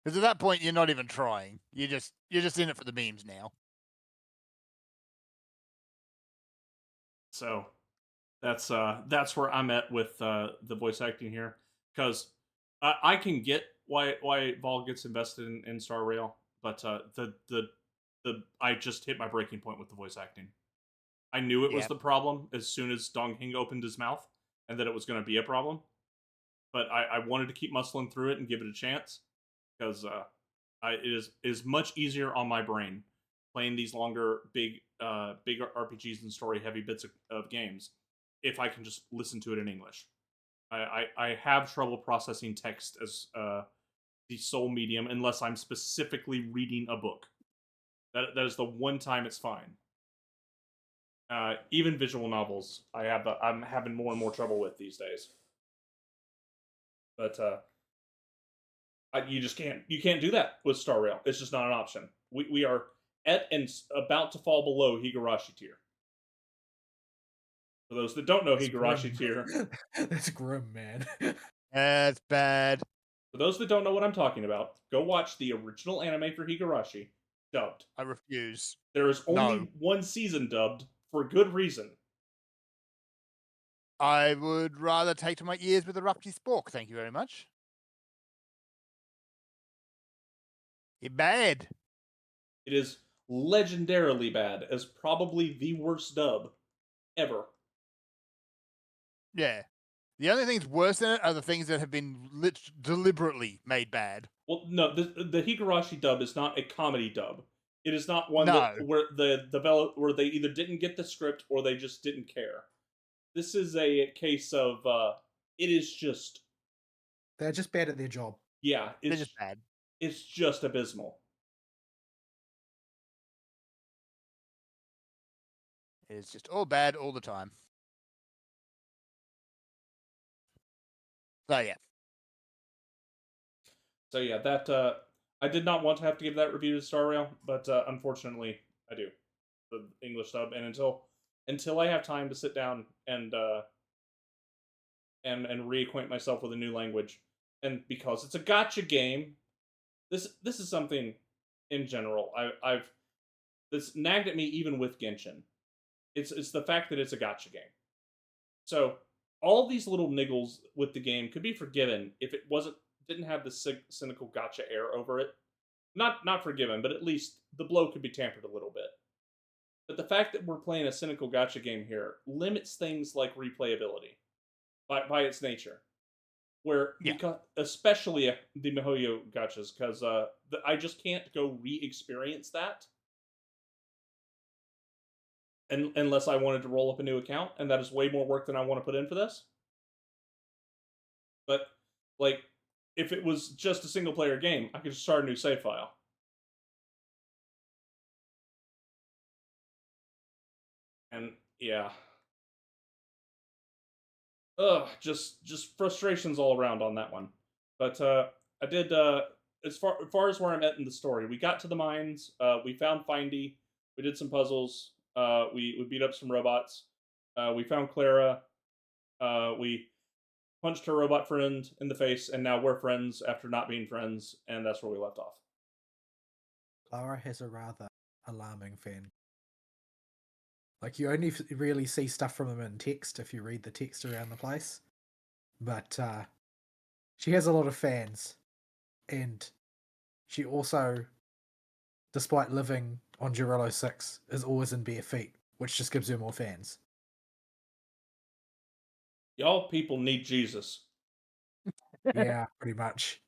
Because at that point, you're not even trying. You're just in it for the memes now. So that's where I'm at with the voice acting here, because I can get why Vol gets invested in Star Rail, but the I just hit my breaking point with the voice acting. I knew it was the problem as soon as Dong Hing opened his mouth, and that it was going to be a problem. But I wanted to keep muscling through it and give it a chance, because it is much easier on my brain playing these longer, big RPGs and story heavy bits of games if I can just listen to it in English. I have trouble processing text as the sole medium unless I'm specifically reading a book. That is the one time it's fine. Even visual novels, I'm having more and more trouble with these days. But you just can't do that with Star Rail. It's just not an option. We are at and about to fall below Higurashi tier. For those that don't know That's Higurashi grim. tier, That's grim, man. That's bad. for those that don't know what I'm talking about, go watch the original anime for Higurashi, dubbed. I refuse. There is only No. one season dubbed for good reason. I would rather take to my ears with a rusty spork. Thank you very much. You're bad. It is legendarily bad, as probably the worst dub ever. Yeah. The only things worse than it are the things that have been deliberately made bad. Well, no, the Higurashi dub is not a comedy dub. It is not one No. that where where they either didn't get the script or they just didn't care. This is a case of it is just They're just bad at their job. yeah, They're just bad. it's just abysmal. It's just all bad all the time. So yeah. So yeah, that I did not want to have to give that review to Star Rail, but unfortunately I do. The English dub, and until I have time to sit down and reacquaint myself with a new language, and because it's a gotcha game, this is something in general I've this nagged at me even with Genshin. It's the fact that it's a gotcha game. So all these little niggles with the game could be forgiven if it didn't have the cynical gotcha air over it. Not forgiven, but at least the blow could be tampered a little bit. But the fact that we're playing a cynical gotcha game here limits things like replayability by its nature. Where, because, especially the MiHoYo gotchas, because I just can't go re-experience that unless I wanted to roll up a new account, and that is way more work than I want to put in for this. But, like, if it was just a single-player game, I could just start a new save file. And yeah, just frustrations all around on that one. But I did as far as where I'm at in the story, we got to the mines. We found Findy. We did some puzzles. We beat up some robots. We found Clara. We punched her robot friend in the face, and now we're friends after not being friends, and that's where we left off. Clara has a rather alarming fan. Like, you only really see stuff from them in text if you read the text around the place. But she has a lot of fans. And she also, despite living on Jirello 6, is always in bare feet, which just gives her more fans. Y'all people need Jesus. Yeah, pretty much.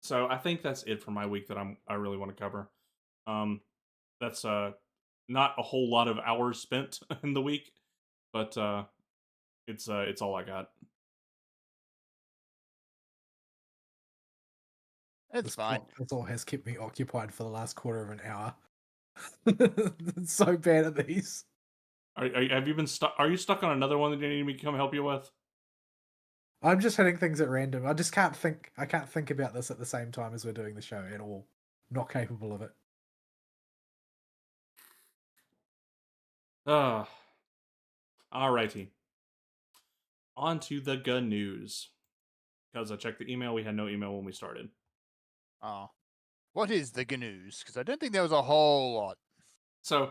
So I think that's it for my week that I really want to cover. That's not a whole lot of hours spent in the week, but it's all I got. It's fine. That's all has kept me occupied for the last quarter of an hour. It's so bad at these. Have you been stuck? Are you stuck on another one that you need me to come help you with? I'm just hitting things at random. I just can't think. I can't think about this at the same time as we're doing the show at all. Not capable of it. Alrighty. On to the gun news. Because I checked the email, we had no email when we started. Oh. What is the GNUs? Because I don't think there was a whole lot. So,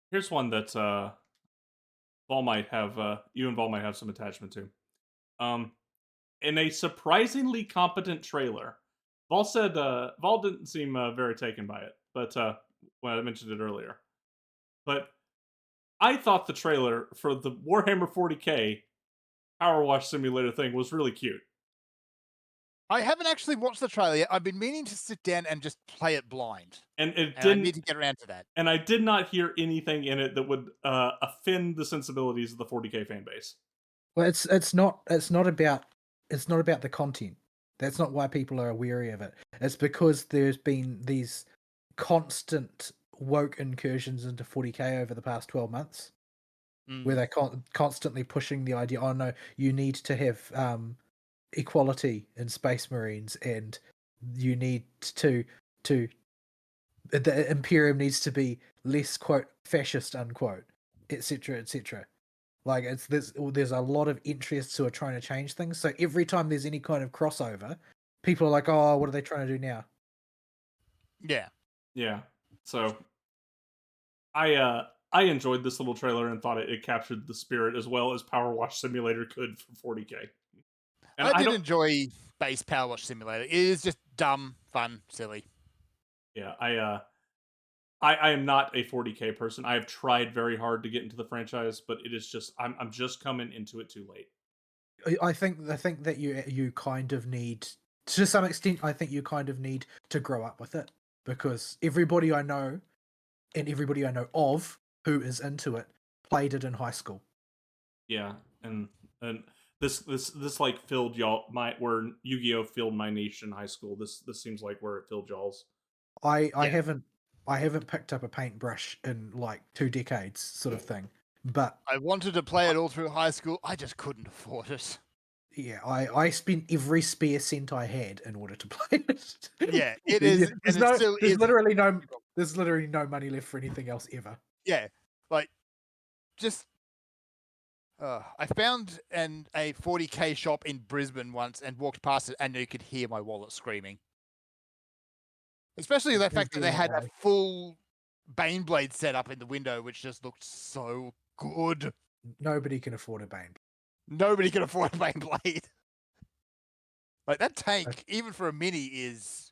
here's one that Vol might have, you and Vol might have some attachment to. In a surprisingly competent trailer, Vol said, Vol didn't seem very taken by it, but when I mentioned it earlier. But I thought the trailer for the Warhammer 40k Power Wash Simulator thing was really cute. I haven't actually watched the trailer yet. I've been meaning to sit down and just play it blind. And it I didn't. need to get around to that. And I did not hear anything in it that would offend the sensibilities of the 40k fan base. Well, it's not about the content. That's not why people are wary of it. It's because there's been these constant woke incursions into 40k over the past 12 months, where Mm. they're constantly pushing the idea. Oh no, you need to have equality in Space Marines, and you need to the Imperium needs to be less quote fascist unquote, etc. etc. Like there's a lot of interests who are trying to change things. So every time there's any kind of crossover, people are like, "Oh, what are they trying to do now?" Yeah. Yeah. So I enjoyed this little trailer and thought it captured the spirit as well as Power Wash Simulator could for 40k. And I I did don't. enjoy base Power Wash Simulator. It is just dumb, fun, silly. Yeah, I am not a 40k person. I have tried very hard to get into the franchise, but it is just I'm just coming into it too late. I think that you kind of need, to some extent. I think you kind of need to grow up with it, because everybody I know and everybody I know of who is into it played it in high school. Yeah, and this like filled y'all my where Yu-Gi-Oh filled my niche in high school. This seems like where it filled y'all's. I Yeah. haven't picked up a paintbrush in like 2 decades, sort of thing. But I wanted to play it all through high school. I just couldn't afford it. yeah, I spent every spare cent I had in order to play it. Yeah, it Yeah, is, and it still there's is. literally no money left for anything else ever. Yeah, like just. I found a 40k shop in Brisbane once and walked past it, and you could hear my wallet screaming. Especially the fact that they had a full Baneblade set up in the window, which just looked so good. Nobody can afford a Bane. Nobody can afford a Baneblade. Like that tank, even for a mini, it's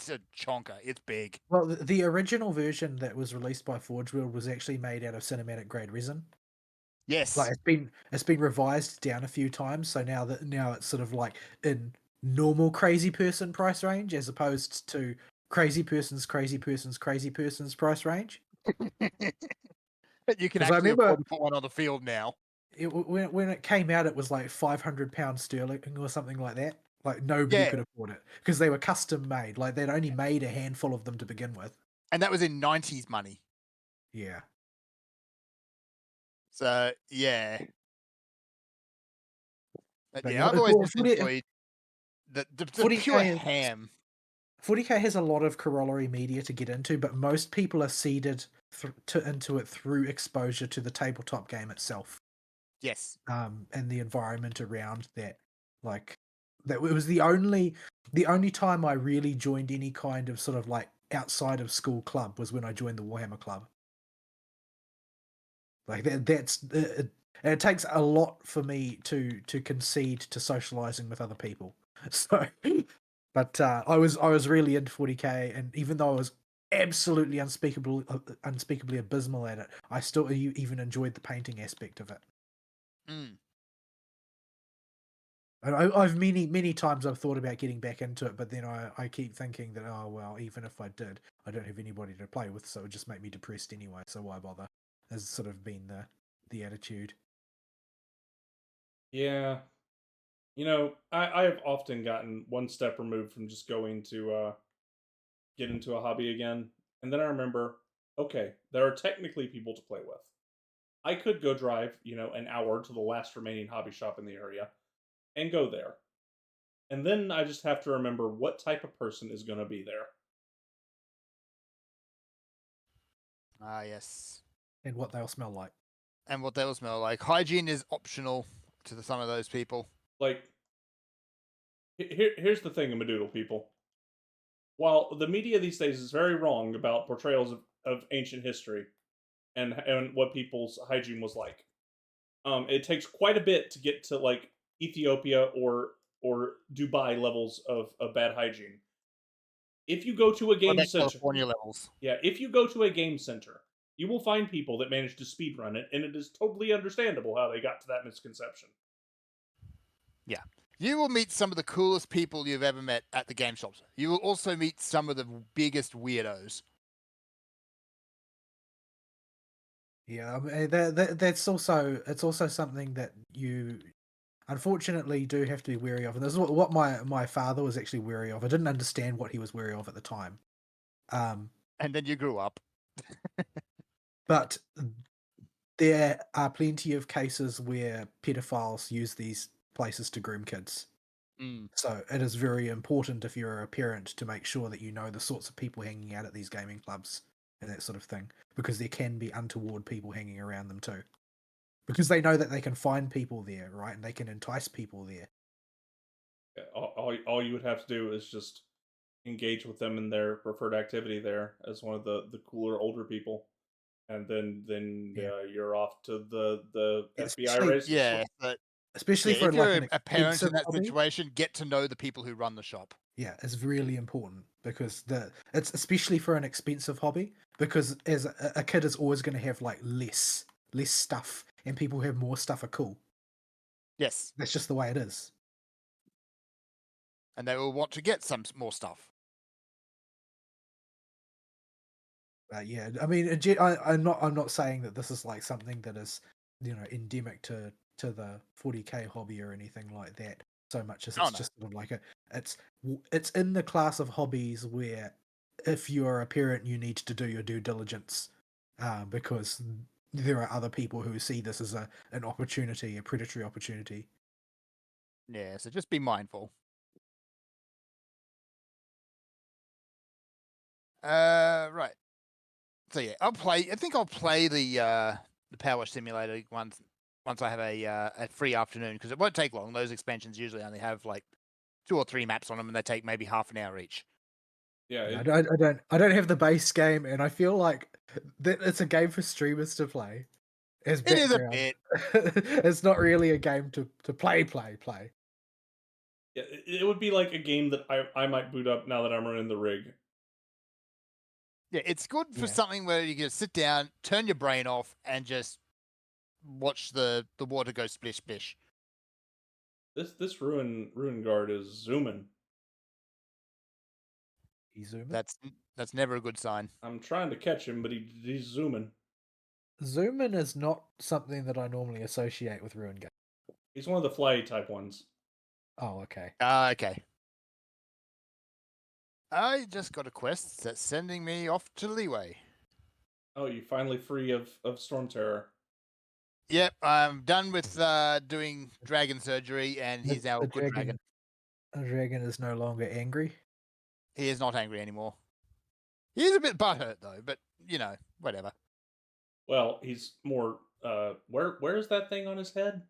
a chonker. It's big. Well, the original version that was released by Forge World was actually made out of cinematic grade resin. Yes. Like it's been revised down a few times, so now it's sort of like in normal crazy person price range, as opposed to crazy person's price range. You can Because I actually afford remember to put one on the field now. when it came out, it was like £500 sterling or something like that. Like nobody Yeah. could afford it because they were custom made. Like they'd only made a handful of them to begin with. And that was in 90s money. Yeah. So, yeah. But But yeah, I've always just 40, enjoyed the 40k pure is ham. 40k has a lot of corollary media to get into, but most people are seeded into it through exposure to the tabletop game itself, Yes. and the environment around that. Like that it was the only time I really joined any kind of sort of like outside of school club was when I joined the Warhammer Club. Like that's it takes a lot for me to concede to socializing with other people. So, but I was really into 40k, and even though I was absolutely unspeakably abysmal at it, I still even enjoyed the painting aspect of it. Mm. And I've many times I've thought about getting back into it, but then I keep thinking that, oh well, even if I did, I don't have anybody to play with, so it would just make me depressed anyway. So why bother? Has sort of been the attitude. Yeah, I have often gotten one step removed from just going to get into a hobby again, and then I remember, okay, there are technically people to play with. I could go drive, an hour to the last remaining hobby shop in the area and go there. And then I just have to remember what type of person is going to be there. Ah, yes. And what they'll smell like. And what they'll smell like. Hygiene is optional to some of those people. Like, here's the thing, Madoodle people. While the media these days is very wrong about portrayals of ancient history and what people's hygiene was like, it takes quite a bit to get to like Ethiopia or Dubai levels of bad hygiene. If you go to a What game about center, California levels? yeah, if you go to a game center, you will find people that manage to speedrun it, and it is totally understandable how they got to that misconception. Yeah. You will meet some of the coolest people you've ever met at the game shops. You will also meet some of the biggest weirdos. Yeah, I mean, that's also something that unfortunately do have to be wary of. And this is what my father was actually wary of. I didn't understand what he was wary of at the time. And then you grew up. But there are plenty of cases where pedophiles use these places to groom kids. Mm. So it is very important if you're a parent to make sure that you know the sorts of people hanging out at these gaming clubs and that sort of thing, because there can be untoward people hanging around them too. Because they know that they can find people there, right? And they can entice people there. All you would have to do is just engage with them in their preferred activity there as one of the cooler older people, and then Yeah. you're off to the FBI Especially, races. Yeah, but especially yeah, for if like you're an a parent expensive in that hobby. situation, get to know the people who run the shop. Yeah, it's really important because it's especially for an expensive hobby, because as a kid is always going to have like less stuff, and people who have more stuff are cool. Yes, That's just the way it is. and they will want to get some more stuff. Yeah, I mean, I'm not saying that this is like something that is, endemic to the 40k hobby or anything like that. So much as Oh, it's no. just sort of like it's in the class of hobbies where if you're a parent, you need to do your due diligence, because there are other people who see this as an opportunity, a predatory opportunity. Yeah, so just be mindful. Right. So yeah, I think I'll play the Power Simulator once I have a free afternoon, because it won't take long. Those expansions usually only have like 2 or 3 maps on them, and they take maybe half an hour each. Yeah, I don't have the base game, and I feel like that it's a game for streamers to play as It is a background. bit. It's not really a game to play. yeah, it would be like a game that I might boot up now that I'm running the rig. Yeah, it's good for Yeah. something where you can sit down, turn your brain off, and just watch the water go splish splish. This ruin guard is zooming. He's zooming. That's never a good sign. I'm trying to catch him, but he's zooming. Zooming is not something that I normally associate with Ruin Game. He's one of the fly type ones. Oh, okay. Okay. I just got a quest that's sending me off to Leeway. Oh, you finally free of Storm Terror. Yep, I'm done with doing dragon surgery, and he's now a good dragon. The dragon is no longer angry. He is not angry anymore. He is a bit butthurt though, but whatever. Well, he's more. Where is that thing on his head?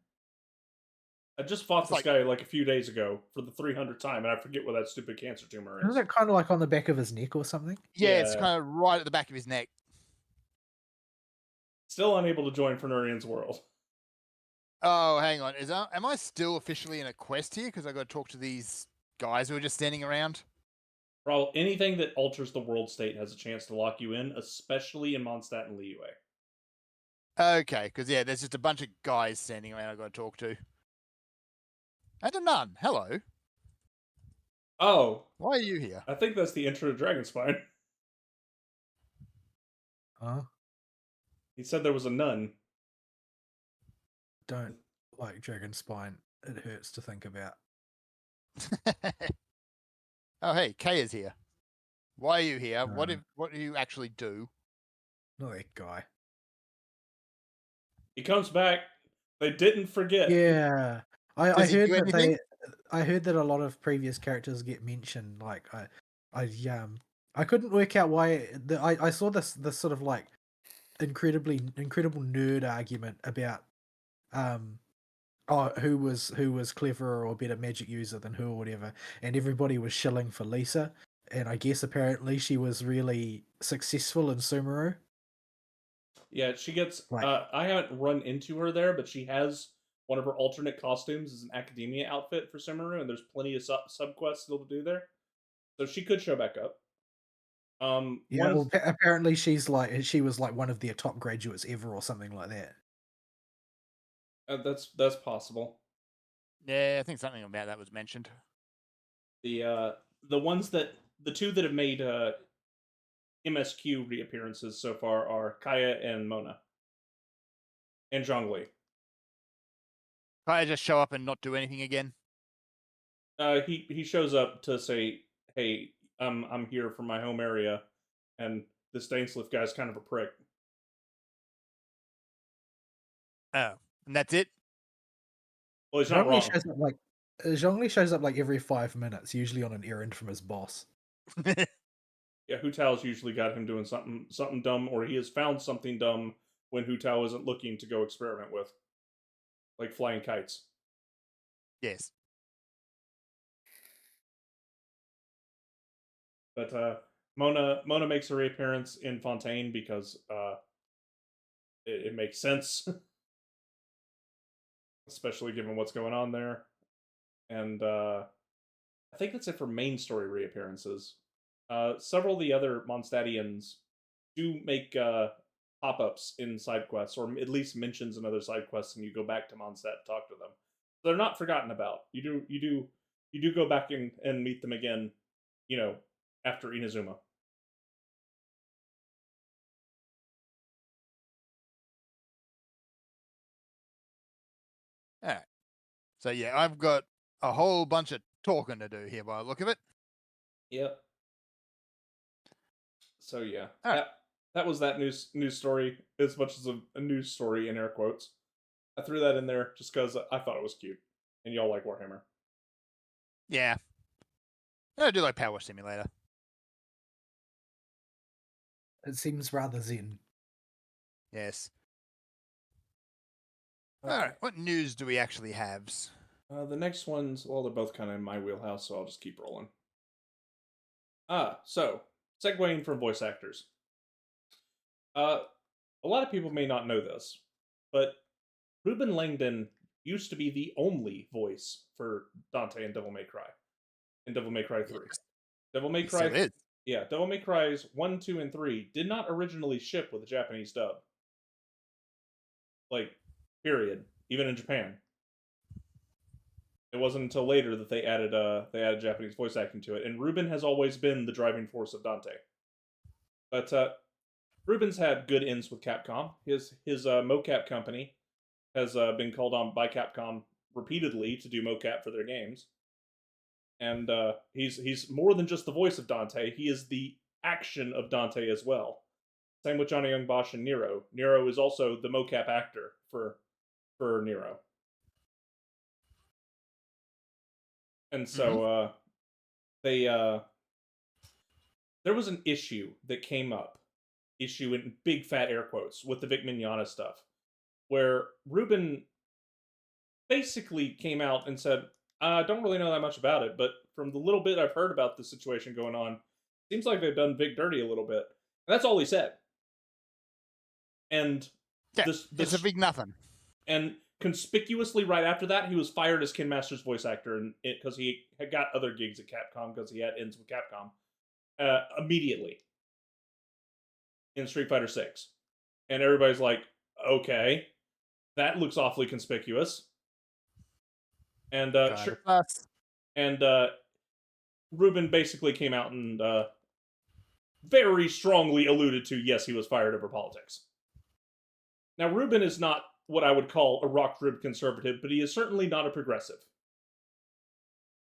I just fought It's this like- guy like a few days ago for the 300th time, and I forget what that stupid cancer tumor is. Isn't it kind of like on the back of his neck or something? Yeah, it's Yeah. kind of right at the back of his neck. Still unable to join Fenurian's world. Oh, hang on. Am I still officially in a quest here? Because I got to talk to these guys who are just standing around. Well, anything that alters the world state has a chance to lock you in, especially in Mondstadt and Liyue. Okay, because yeah, there's just a bunch of guys standing around I got to talk to. And a nun. Hello. Oh, Why are you here? I think that's the intro to Dragonspine. Huh? He said there was a nun. Don't like Dragon Spine. It hurts to think about. Oh, hey, Kay is here. Why are you here? What No. do you actually do? Not that guy. He comes back. They didn't forget. Yeah, I Does he heard do that anything? I heard that a lot of previous characters get mentioned. Like I couldn't work out why. I saw this sort of like incredible nerd argument about who was cleverer or better magic user than who or whatever, and everybody was shilling for Lisa, and I guess apparently she was really successful in Sumeru. Yeah, she gets. Like- I haven't run into her there, but she has one of her alternate costumes is an academia outfit for Sumeru, and there's plenty of subquests still to do there, so she could show back up. Yeah, well, apparently she was like one of their top graduates ever or something like that. That's possible. Yeah, I think something about that was mentioned. The ones that the two that have made MSQ reappearances so far are Kaya and Mona, and Zhongli. I just show up and not do anything again? He shows up to say, "Hey, I'm here from my home area," and this Dainsliff guy's kind of a prick. Oh, and that's it? Well, he's not Zhongli wrong. shows up like Zhongli shows up like every 5 minutes, usually on an errand from his boss. Yeah, Hu Tao's usually got him doing something dumb, or he has found something dumb when Hu Tao isn't looking to go experiment with, like flying kites. Yes. But Mona makes a reappearance in Fontaine because it makes sense, especially given what's going on there. And I think that's it for main story reappearances. Several of the other Mondstadtians do make pop-ups in side quests, or at least mentions in other side quests, and you go back to Mondstadt to talk to them. So they're not forgotten about. You do go back and meet them again, after Inazuma. All right. So yeah, I've got a whole bunch of talking to do here by the look of it. Yep. So yeah, All right. that was that news story, as much as a news story in air quotes. I threw that in there just because I thought it was cute, and y'all like Warhammer. Yeah. I do like Power Simulator. It seems rather zen. Yes. All right. What news do we actually have? The next ones, well, they're both kind of in my wheelhouse, so I'll just keep rolling. So segueing from voice actors. A lot of people may not know this, but Ruben Langdon used to be the only voice for Dante in Devil May Cry, in Devil May Cry 3. Yes. Devil May He Cry, still is. yeah, Devil May Cry's 1, 2, and 3 did not originally ship with a Japanese dub. Like, period. Even in Japan. It wasn't until later that they added Japanese voice acting to it, and Ruben has always been the driving force of Dante. But Ruben's had good ends with Capcom. His mocap company has been called on by Capcom repeatedly to do mocap for their games, and he's more than just the voice of Dante. He is the action of Dante as well. Same with Johnny Young Bosch and Nero. Nero is also the mocap actor for Nero. And so there was an issue that came up, issue in big fat air quotes, with the Vic Mignogna stuff, where Ruben basically came out and said, I don't really know that much about it, but from the little bit I've heard about the situation going on, seems like they've done Vic dirty a little bit. And that's all he said. And yeah, it's a big nothing. And conspicuously right after that, he was fired as Ken Masters' voice actor because he had got other gigs at Capcom because he had ends with Capcom immediately in Street Fighter 6. And everybody's like, okay, that looks awfully conspicuous. And Ruben basically came out and very strongly alluded to, yes, he was fired over politics. Now, Ruben is not what I would call a rock-ribbed conservative, but he is certainly not a progressive.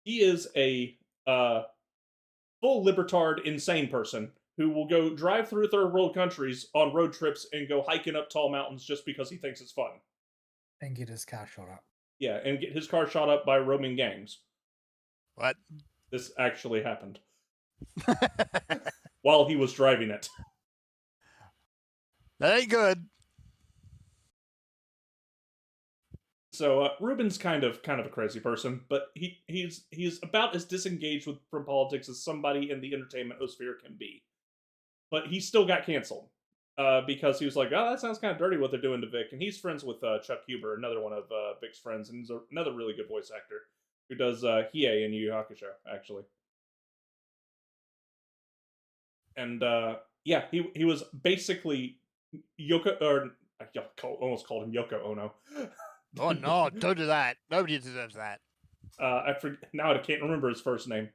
He is a full libertard, insane person who will go drive through third world countries on road trips and go hiking up tall mountains just because he thinks it's fun. And get his car shot up. Yeah, and get his car shot up by roaming gangs. What? This actually happened. While he was driving it. That ain't good. So Ruben's kind of a crazy person, but he's about as disengaged from politics as somebody in the entertainment sphere can be. But he still got canceled because he was like, "Oh, that sounds kind of dirty what they're doing to Vic." And he's friends with Chuck Huber, another one of Vic's friends, and he's another really good voice actor who does Hiei in Yu Yu Hakusho, actually. And yeah, he was basically I almost called him Yoko Ono. Oh no! Don't do that. Nobody deserves that. Now I can't remember his first name.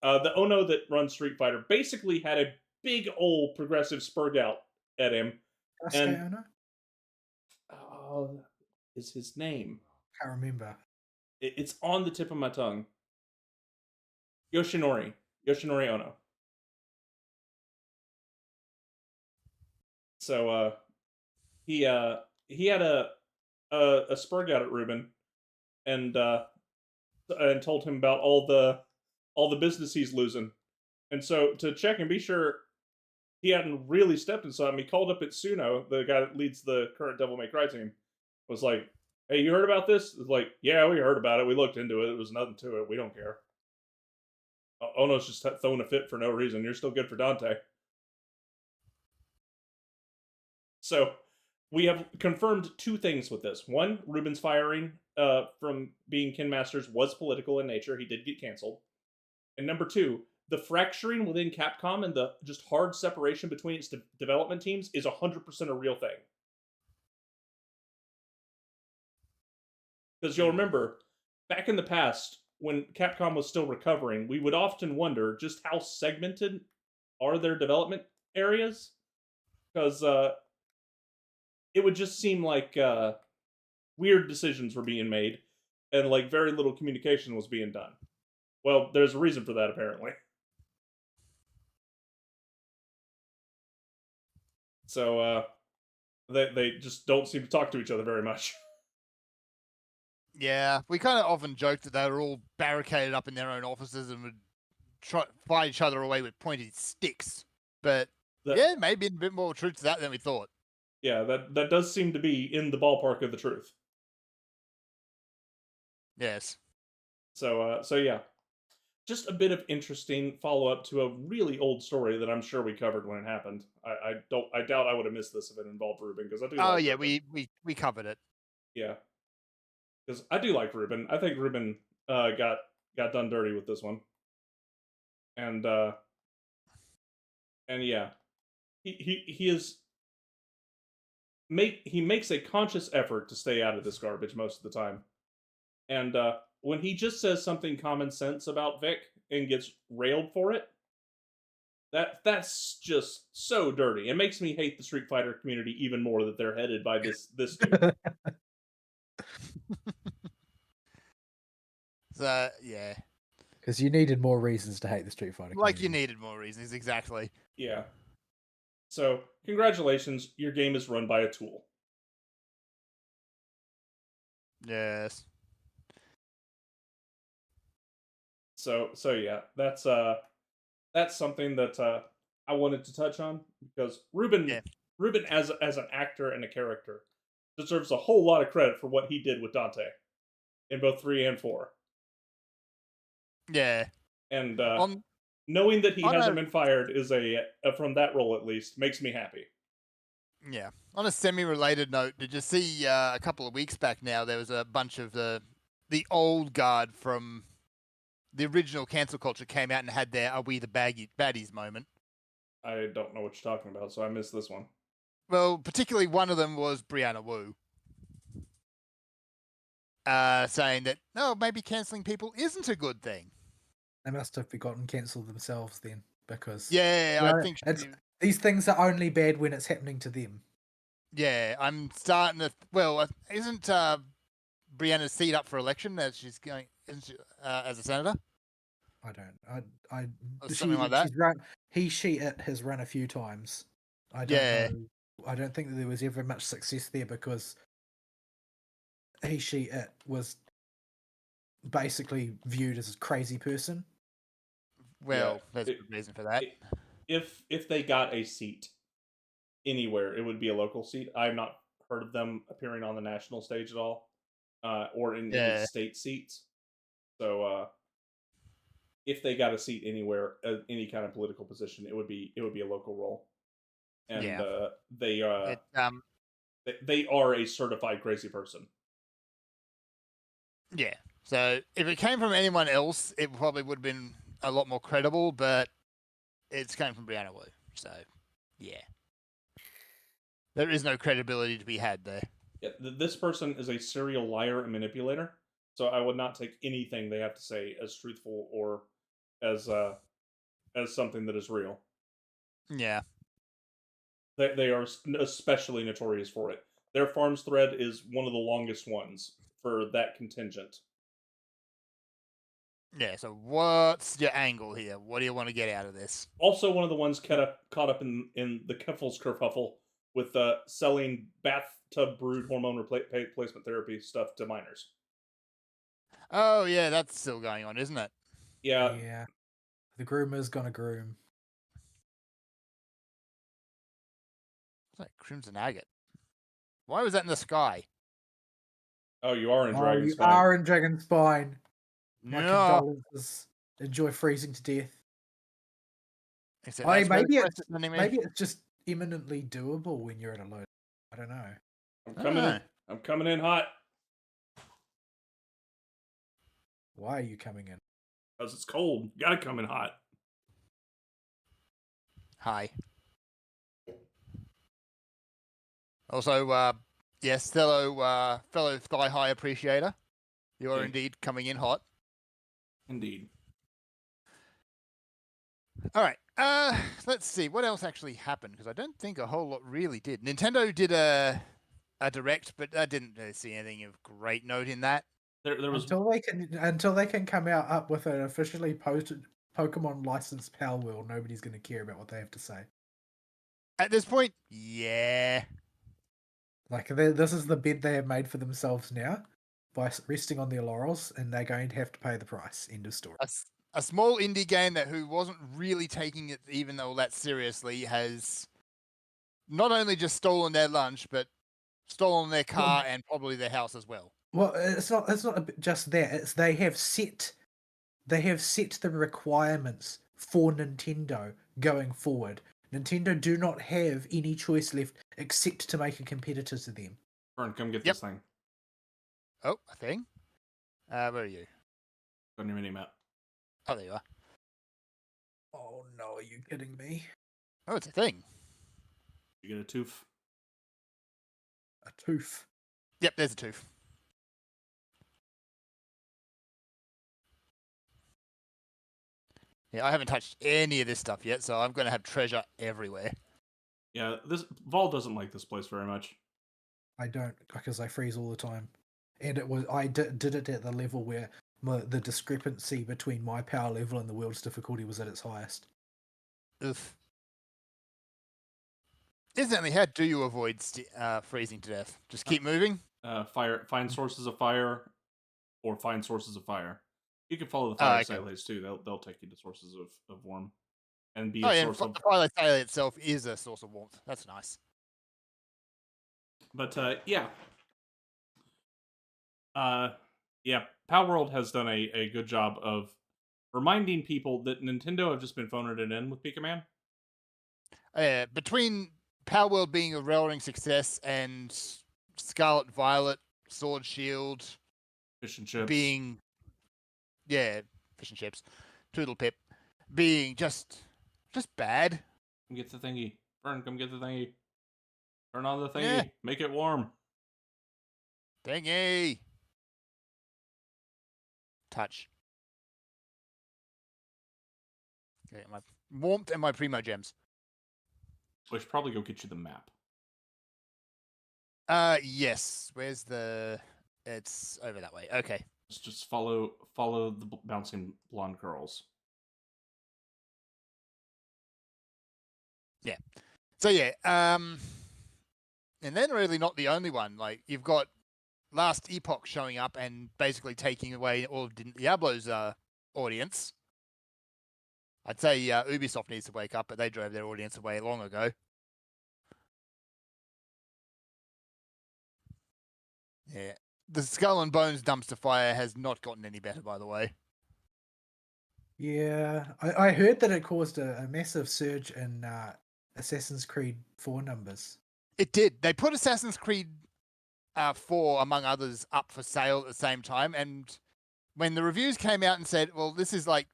The Ono that runs Street Fighter basically had a big old progressive spurg out at him. Sasuke Ono? Oh, is his name? can't remember. It's on the tip of my tongue. Yoshinori Ono. So he had a spurg out at Ruben and told him about all the business he's losing. And so to check and be sure he hadn't really stepped in something, he called up Itsuno, the guy that leads the current Devil May Cry team. Was like, "Hey, you heard about this?" It's like, "Yeah, we heard about it. We looked into it. It was nothing to it. We don't care." Ono's just throwing a fit for no reason. You're still good for Dante. So we have confirmed two things with this. One, Ruben's firing from being Kin Masters was political in nature. He did get canceled. And number two, the fracturing within Capcom and the just hard separation between its development teams is 100% a real thing. Because you'll remember, back in the past, when Capcom was still recovering, we would often wonder just how segmented are their development areas? Because it would just seem like weird decisions were being made, and like very little communication was being done. Well, there's a reason for that, apparently. So they just don't seem to talk to each other very much. Yeah, we kind of often joked that they were all barricaded up in their own offices and would try fight each other away with pointed sticks. But yeah, maybe a bit more truth to that than we thought. Yeah, that does seem to be in the ballpark of the truth. Yes. So yeah, just a bit of interesting follow up to a really old story that I'm sure we covered when it happened. I doubt I would have missed this if it involved Ruben, because I do. Oh like yeah, Ruben. we covered it. Yeah, because I do like Ruben. I think Ruben got done dirty with this one, and yeah, he makes a conscious effort to stay out of this garbage most of the time, and when he just says something common sense about Vic and gets railed for it, that's just so dirty. It makes me hate the Street Fighter community even more that they're headed by this dude. So yeah, Because you needed more reasons to hate the Street Fighter. like you community. needed more reasons, exactly. Yeah. So congratulations, your game is run by a tool. Yes. So yeah, that's something that I wanted to touch on, because Ruben as an actor and a character deserves a whole lot of credit for what he did with Dante in both 3 and 4. Yeah. And knowing that he hasn't been fired is from that role at least makes me happy. Yeah. On a semi-related note, did you see a couple of weeks back now there was a bunch of the old guard from the original Cancel Culture came out and had their "Are we the baddies" moment? I don't know what you're talking about, so I missed this one. Well, particularly one of them was Brianna Wu, saying that no, maybe cancelling people isn't a good thing. They must have gotten cancelled themselves then, because I think these things are only bad when it's happening to them. Yeah, I'm starting to. Well, isn't Brianna's seat up for election as she's going as a senator? I don't. Or something like that. She's run. It has run a few times. I don't know. I don't think that there was ever much success there, because it was basically viewed as a crazy person. Well, there's a good reason for that. If they got a seat anywhere, it would be a local seat. I've not heard of them appearing on the national stage at all, or in any state seats. So if they got a seat anywhere, any kind of political position, it would be a local role. And they are a certified crazy person. Yeah. So if it came from anyone else, it probably would have been a lot more credible, but it's coming from Brianna Wu. So yeah, there is no credibility to be had there. Yeah, this person is a serial liar and manipulator, so I would not take anything they have to say as truthful or as something that is real. Yeah. They are especially notorious for it. Their farms thread is one of the longest ones for that contingent. Yeah. So what's your angle here? What do you want to get out of this? Also, one of the ones caught up in the Keffels kerfuffle with selling bathtub brood hormone replacement therapy stuff to minors. Oh yeah, that's still going on, isn't it? Yeah, Yeah. The groomer's gonna groom. It's like Crimson Agate. Why was that in the sky? Oh, you are in Oh, Dragon's you Spine. are in Dragon Spine. My No. condolences. Enjoy freezing to death. Except I that's where the maybe quest it's is sending me. maybe it's just imminently doable when you're at a low. I don't know. I'm coming in. Ah. I'm coming in hot Why are you coming in? because it's cold. You gotta come in hot. Hi. Also, yes, fellow thigh high appreciator. You are Yeah. indeed coming in hot. Indeed. All right. Let's see what else actually happened because I don't think a whole lot really did. Nintendo did a direct, but I didn't really see anything of great note in that. There was Until they can come out up with an officially posted Pokemon licensed Power World, nobody's going to care about what they have to say. At this point, yeah. Like this is the bid they have made for themselves now by resting on their laurels, and they're going to have to pay the price. End of story. A small indie game who wasn't really taking it even though that seriously has not only just stolen their lunch, but stolen their car and probably their house as well. Well, it's not just that. It's they have set the requirements for Nintendo going forward. Nintendo do not have any choice left except to make a competitor to them. Fern, come get Yep. this thing Oh, a thing? Where are you? on your mini map. Oh, there you are. Oh no, are you kidding me? Oh, it's a thing. You get a tooth. A tooth. Yep, there's a tooth. Yeah, I haven't touched any of this stuff yet, so I'm going to have treasure everywhere. Yeah, this Vol doesn't like this place very much. I don't, because I freeze all the time. And I did it at the level where the discrepancy between my power level and the world's difficulty was at its highest. Oof. Instantly, how do you avoid freezing to death? Just keep moving? Find sources of fire, or find sources of fire. You can follow the fire silays too. They'll take you to sources of warm, and be a source of. The Firelight Sailor itself is a source of warmth. That's nice. But yeah, Power World has done a good job of reminding people that Nintendo have just been phoning it in with Pikaman. Between Power World being a roaring success and Scarlet Violet, Sword Shield, Fish and chips. being, fish and chips, Toodle Pip, being just bad. Come get the thingy. Fern, come get the thingy. Turn on the thingy. Yeah. Make it warm. Thingy. Touch. Okay, my warmth and my Primo Gems. We should probably go get you the map. Yes. Where's the? It's over that way. Okay. Just follow the bouncing blonde girls. Yeah. So yeah. And then really not the only one. Like you've got Last Epoch showing up and basically taking away all of Diablo's audience. I'd say Ubisoft needs to wake up, but they drove their audience away long ago. Yeah. The Skull and Bones dumpster fire has not gotten any better, by the way. Yeah, I heard that it caused a massive surge in Assassin's Creed 4 numbers. It did. They put Assassin's Creed 4, among others, up for sale at the same time. And when the reviews came out and said, well, this is like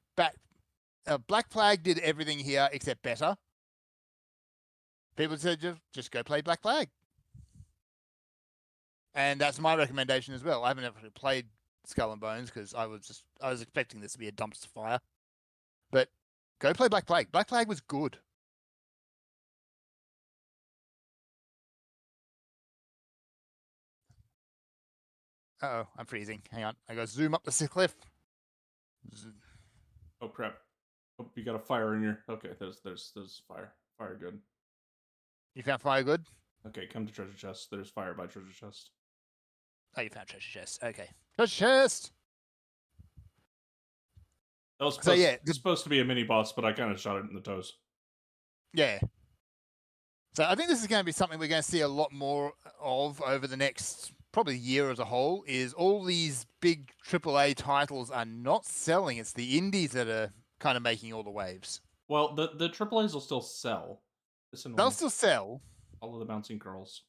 Black Flag did everything here except better, people said, just go play Black Flag. And that's my recommendation as well. I haven't ever played Skull and Bones because I was expecting this to be a dumpster fire. But go play Black Flag. Black Flag was good. Uh-oh, I'm freezing. Hang on. I gotta zoom up the cliff. Oh crap! Oh, you got a fire in your. Okay, there's fire. Fire good. You found fire good? Okay, come to treasure chest. There's fire by treasure chest. Oh, you found treasure chest. Okay. Treasure chest! That was So, supposed, yeah, supposed to be a mini boss, but I kind of shot it in the toes. Yeah. So I think this is going to be something we're going to see a lot more of over the next probably year as a whole. Is all these big AAA titles are not selling. It's the indies that are kind of making all the waves. Well, the AAA's will still sell. They'll still sell all of the bouncing girls,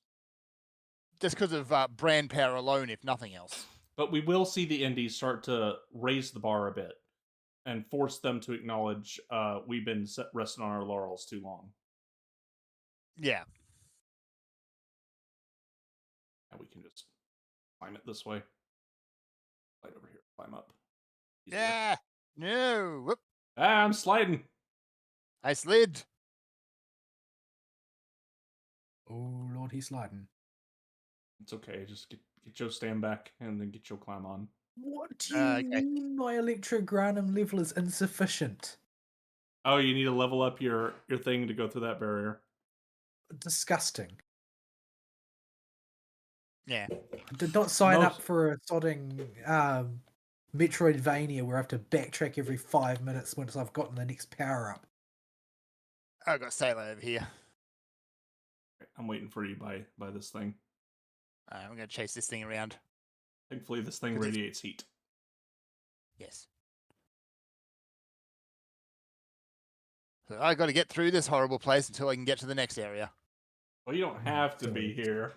just because of brand power alone, if nothing else. but we will see the indies start to raise the bar a bit and force them to acknowledge we've been resting on our laurels too long. Yeah. And we can just climb it this way. Right over here. Climb up. Easier. Yeah. No. Whoop. Ah, I'm sliding. I slid. Oh Lord, he's sliding. It's okay. Just get Joe stand back and then get Joe climb on. What do you Okay. mean my Electrogranum level is insufficient? Oh, you need to level up your thing to go through that barrier. Disgusting. Yeah. Did not sign up for a sodding Metroidvania where I have to backtrack every 5 minutes once I've gotten the next power up. I got Sailor over here. I'm waiting for you by this thing. I'm going to chase this thing around. Thankfully, this thing radiates heat. Yes. So I got to get through this horrible place until I can get to the next area. Well, you don't have to be here.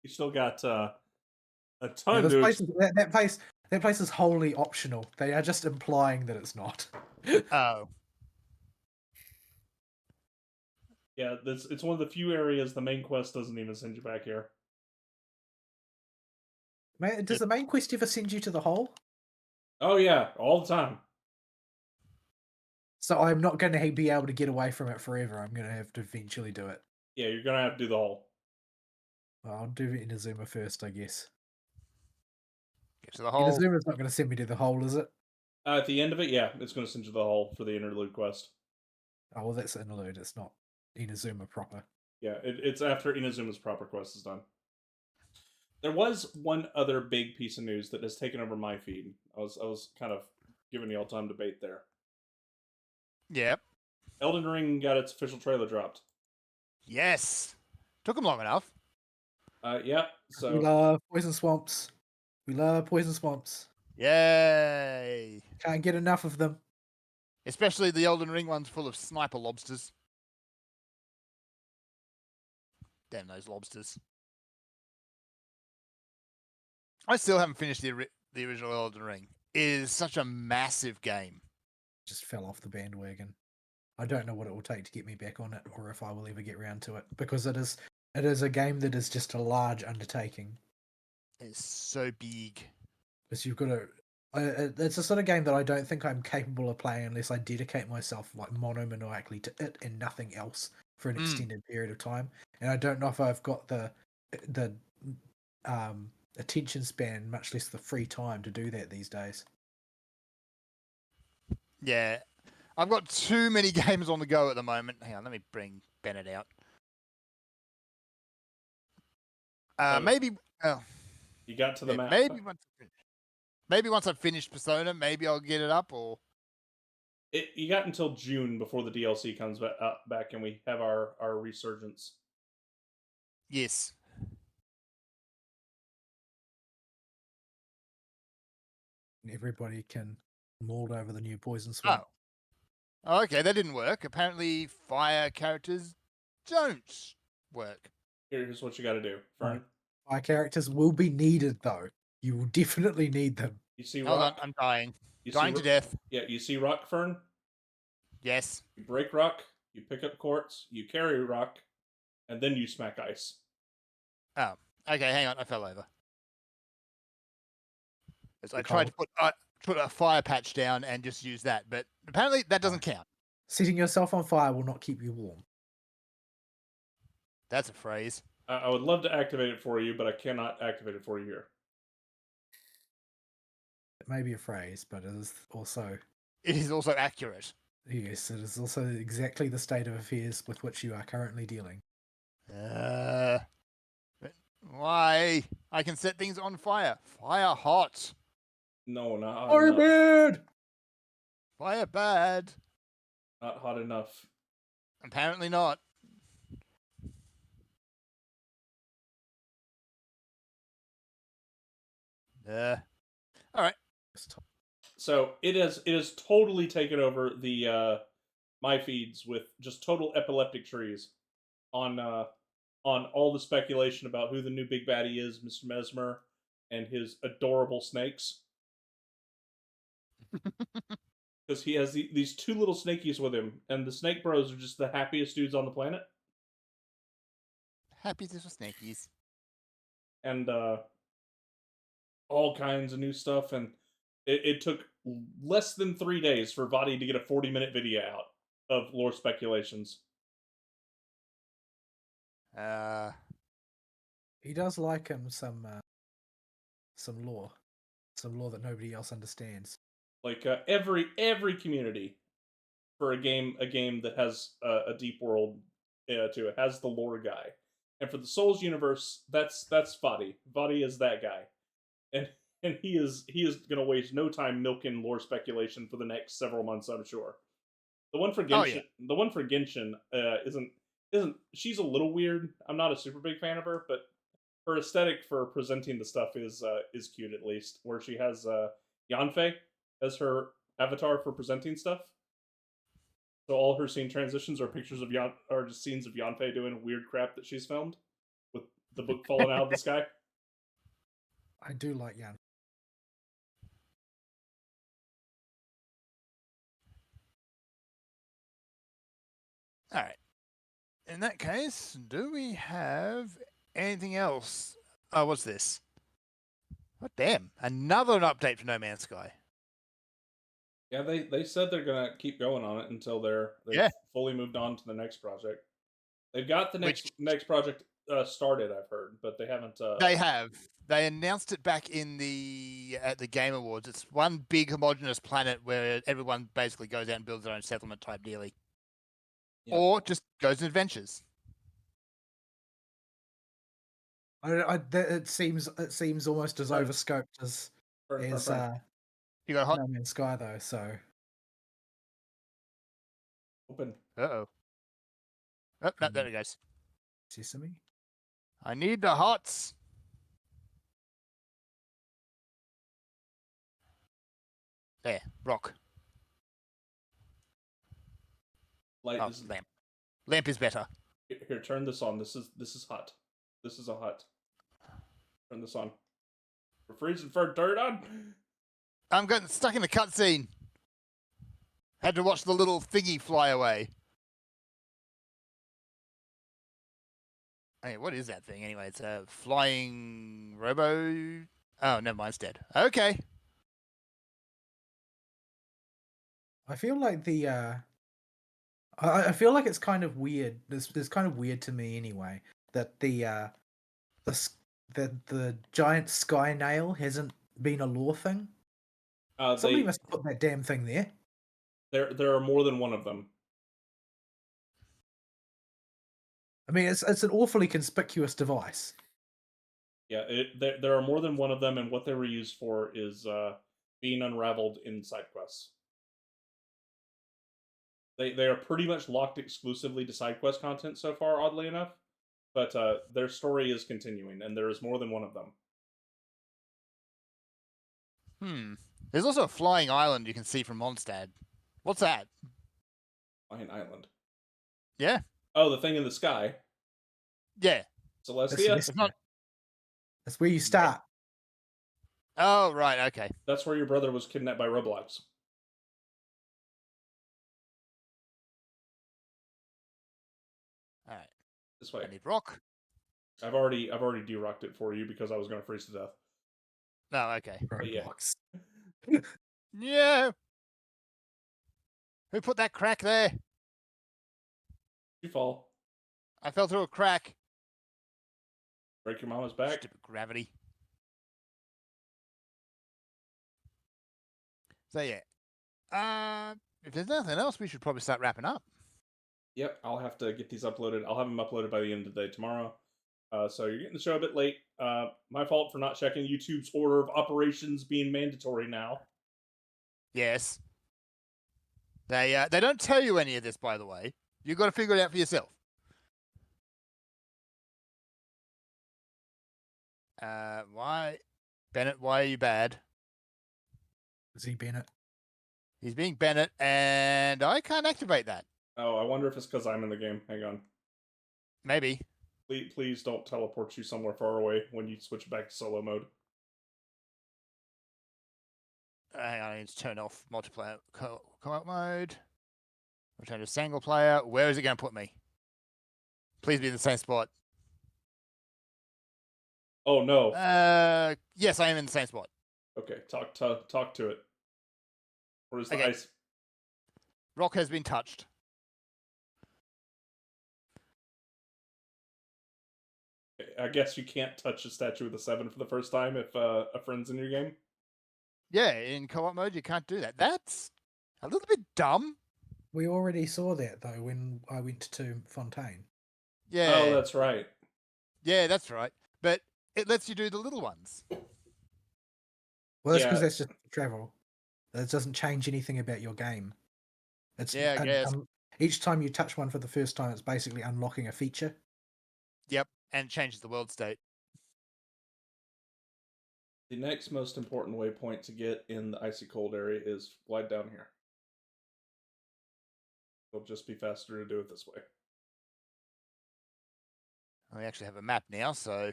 You still got a Yeah, ton this to place that place is wholly optional. They are just implying that it's not. Oh. Yeah, it's one of the few areas the main quest doesn't even send you back here. Does the main quest ever send you to the hole? Oh yeah, all the time. So I'm not going to be able to get away from it forever. I'm going to have to eventually do it. Yeah, you're gonna have to do the hole. Well, I'll do Inazuma first, I guess. Get to the hole. Inazuma's not going to send me to the hole, is it? At the end of it, yeah, it's gonna send you to the hole for the interlude quest. Oh, well, that's interlude. It's not Inazuma proper. Yeah, it's after Inazuma's proper quest is done. There was one other big piece of news that has taken over my feed. I was kind of giving y'all time to debate there. Yep. Elden Ring got its official trailer dropped. Yes. Took them long enough. Yeah. So We love poison swamps. We love poison swamps. Yay. Can't get enough of them. Especially the Elden Ring ones full of sniper lobsters. Damn those lobsters. I still haven't finished the original Elden Ring. It is such a massive game. Just fell off the bandwagon. I don't know what it will take to get me back on it, or if I will ever get around to it, because it is a game that is just a large undertaking. It's so big. Because you've got to. It's a sort of game that I don't think I'm capable of playing unless I dedicate myself like monomaniacally to it and nothing else for an extended period of time. And I don't know if I've got the attention span, much less the free time to do that these days. Yeah. I've got too many games on the go at the moment. Hang on, let me bring Bennett out. Maybe. you got to the map. Maybe once I've finished Persona, maybe I'll get it up. Or you got until June before the DLC comes back and we have our resurgence. Yes. Everybody can mold over the new poison swamp. Oh, okay, that didn't work. Apparently, fire characters don't work. Here's what you got to do, Fern. Fire characters will be needed, though. You will definitely need them. You see Hold rock? on, I'm dying. You Dying to death. Yeah, you see rock, Fern? Yes. You break rock, you pick up quartz, you carry rock, and then you smack ice. Oh, okay, hang on, I fell over. So I tried to put a fire patch down and just use that, but apparently that doesn't count. Setting yourself on fire will not keep you warm. That's a phrase. I would love to activate it for you, but I cannot activate it for you here. It may be a phrase, but it is also It is also accurate. yes, it is also exactly the state of affairs with which you are currently dealing. But why? I can set things on fire. Fire hot. No, not hot Fire enough. bird! Fire bad. Not hot enough. Apparently not. All right. So it has totally taken over the my feeds with just total epileptic trees on all the speculation about who the new big baddie is, Mr. Mesmer, and his adorable snakes. Because he has these two little snakies with him, and the Snake Bros are just the happiest dudes on the planet. Happy little snakies. And all kinds of new stuff, and it took less than 3 days for Vadi to get a 40-minute video out of lore speculations. He does like him some lore that nobody else understands. Like every community for a game that has a deep world to it has the lore guy, and for the Souls universe, that's Vadi. Vadi is that guy, and he is gonna waste no time milking lore speculation for the next several months, I'm sure. The one for Genshin, isn't she's a little weird. I'm not a super big fan of her, but her aesthetic for presenting the stuff is cute, at least. Where she has Yanfei as her avatar for presenting stuff. So all her scene transitions are pictures of are just scenes of Yanfei doing weird crap that she's filmed, with the book falling out of the sky. I do like Yan. All right. In that case, do we have anything else? Oh, what's this? Oh, damn. Another update for No Man's Sky. Yeah, they said they're gonna keep going on it until they've fully moved on to the next project. They've got the next project started, I've heard, but they haven't. They have. They announced it back in at the Game Awards. It's one big homogenous planet where everyone basically goes out and builds their own settlement type dealy, or just goes on adventures. It seems almost as overscoped as You got hot. No Man's Sky though. So open. Oh, no, there it goes. Sesame. I need the hots. There, rock. Light Oh, is lamp. Lamp is better. Here, turn this on. This is hot. This is a hut. Turn this on. We're freezing for dirt on. I'm getting stuck in a cutscene. Had to watch the little thingy fly away. Hey, what is that thing anyway? It's a flying robo. Oh, never mind, it's dead. Okay. I feel like I feel like it's kind of weird. It's kind of weird to me anyway that the giant sky nail hasn't been a lore thing. Somebody must put that damn thing there. There are more than one of them. I mean, it's an awfully conspicuous device. Yeah, there are more than one of them, and what they were used for is being unraveled in side quests. They are pretty much locked exclusively to side quest content so far, oddly enough. But their story is continuing, and there is more than one of them. There's also a flying island you can see from Mondstadt. What's that? Flying island. Yeah. Oh, the thing in the sky. Yeah. Celestia? It's not. That's where you start. Oh, right. Okay. That's where your brother was kidnapped by Roblox. All right. This way. I need rock. I've already de-rocked it for you because I was going to freeze to death. Oh, okay. Roblox. Yeah. Who put that crack there? You fall. I fell through a crack. Break your mama's back. Stupid gravity. So yeah. If there's nothing else, we should probably start wrapping up. Yep, I'll have to get these uploaded. I'll have them uploaded by the end of the day tomorrow. So you're getting the show a bit late. My fault for not checking YouTube's order of operations being mandatory now. Yes. They don't tell you any of this, by the way. You've got to figure it out for yourself. Why, Bennett? Why are you bad? Is he Bennett? He's being Bennett, and I can't activate that. Oh, I wonder if it's because I'm in the game. Hang on. Maybe. Please don't teleport you somewhere far away when you switch back to solo mode. Hang on, I need to turn off multiplayer co-op mode. Return to single player. Where is it going to put me? Please be in the same spot. Oh no. Yes, I am in the same spot. Okay, talk to it. Where's the Okay. ice? Rock has been touched. I guess you can't touch a statue with a 7 for the first time if a friend's in your game. Yeah, in co-op mode, you can't do that. That's a little bit dumb. We already saw that though when I went to Fontaine. Yeah. Oh, that's right. Yeah, that's right. But it lets you do the little ones. Well, that's because Yeah. that's just travel. That doesn't change anything about your game. It's Yeah, I guess. each time you touch one for the first time, it's basically unlocking a feature. Yep, and it changes the world state. The next most important waypoint to get in the icy cold area is glide down here. It'll just be faster to do it this way. We actually have a map now, so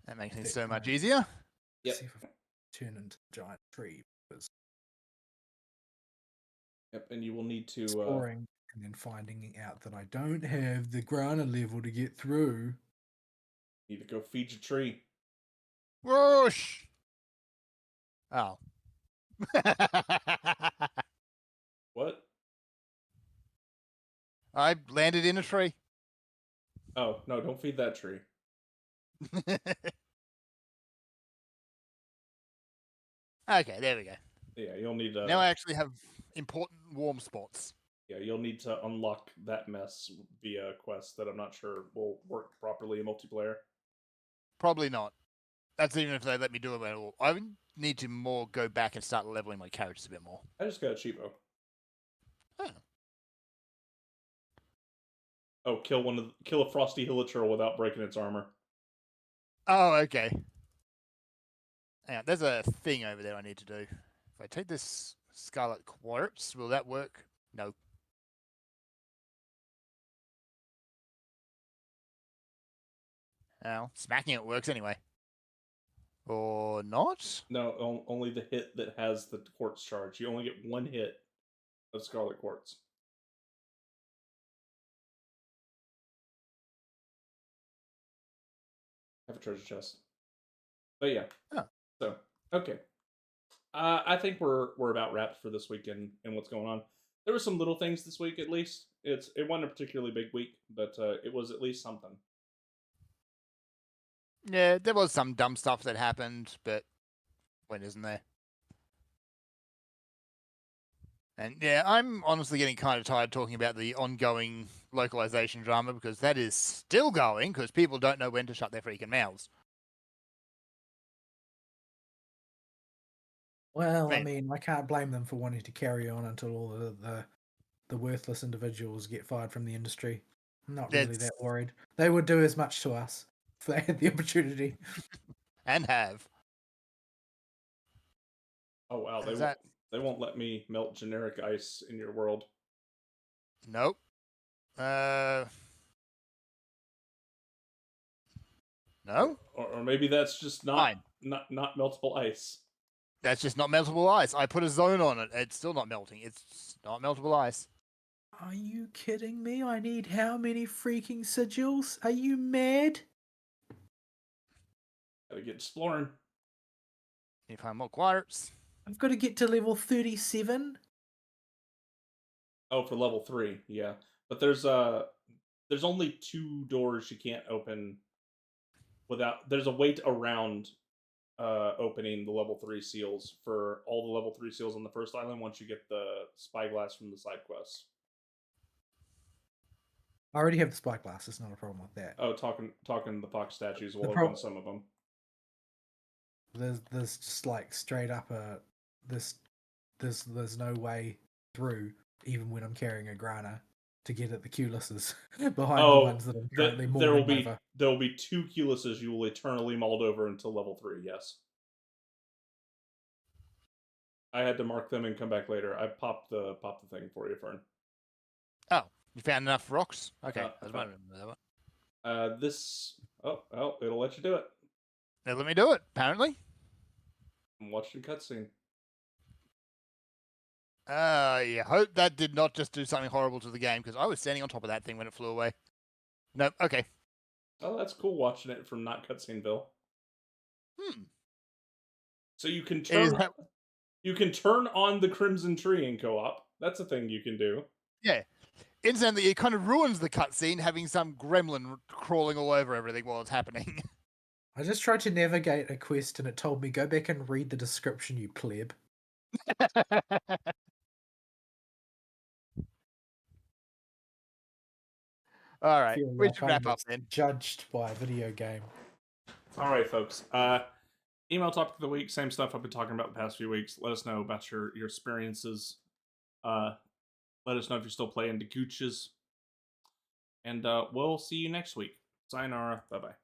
that makes things so much easier. Yep. See if I turn into a giant tree. Because Yep, and you will need to exploring and then finding out that I don't have the grana level to get through. go feed your tree. Whoosh! Oh. What? I landed in a tree. Oh, no, don't feed that tree. Okay, there we go. Yeah, you'll need to... Now I actually have important warm spots. Yeah, you'll need to unlock that mess via quest that I'm not sure will work properly in multiplayer. Probably not. That's even if they let me do it at all. I would need to more go back and start leveling my characters a bit more. I just got a cheapo. Oh. Oh, kill a frosty hilichurl without breaking its armor. Oh, okay. Hang on, there's a thing over there I need to do. If I take this scarlet quartz, will that work? No. Oh, smacking it works anyway. Or not? No, only the hit that has the quartz charge. You only get one hit of scarlet quartz. Have a treasure chest. But yeah. Oh. So, okay. I think we're about wrapped for this week and what's going on. There were some little things this week, at least. It wasn't a particularly big week, but it was at least something. Yeah, there was some dumb stuff that happened, but when isn't there? And yeah, I'm honestly getting kind of tired talking about the ongoing localization drama because that is still going because people don't know when to shut their freaking mouths. Well, I Man. mean, I can't blame them for wanting to carry on until all the worthless individuals get fired from the industry. I'm not really that worried. They would do as much to us if they had the opportunity. And have. Oh wow, they won't let me melt generic ice in your world. Nope. No? Or maybe that's just not meltable ice. That's just not meltable ice. I put a zone on it. It's still not melting. It's not meltable ice. Are you kidding me? I need how many freaking sigils? Are you mad? Gotta get exploring. You find more quartz. I've got to get to level 37. Oh, for level 3, yeah. But there's only 2 doors you can't open without. There's a wait around opening the level 3 seals for all the level 3 seals on the first island once you get the spyglass from the side quests. I already have the spyglass. It's not a problem with that. Oh, talking the fox statues will pro- open some of them. There's just like straight up there's no way through, even when I'm carrying a Grana, to get at the Culisses behind the ones that I'm currently mauling over. There will be 2 Culisses you will eternally mauled over until level 3. Yes. I had to mark them and come back later. I popped the thing for you, Fern. Oh, you found enough rocks? Okay, I I was found- wondering about that one. This. Oh, it'll let you do it. Now let me do it. Apparently. I'm watching cutscene. Yeah. Hope that did not just do something horrible to the game because I was standing on top of that thing when it flew away. Nope. Okay. Oh, that's cool watching it from not cutsceneville. So you can Is turn that- you can turn on the Crimson Tree in co-op. That's a thing you can do. Yeah. Incidentally, it kind of ruins the cutscene having some gremlin crawling all over everything while it's happening. I just tried to navigate a quest and it told me go back and read the description, you pleb. All right, Feel we like should I'm wrap up just then. judged by a video game. All right, folks. Email topic of the week. Same stuff I've been talking about the past few weeks. Let us know about your experiences. Let us know if you're still playing the Gooches. And we'll see you next week. Sayonara. Bye-bye.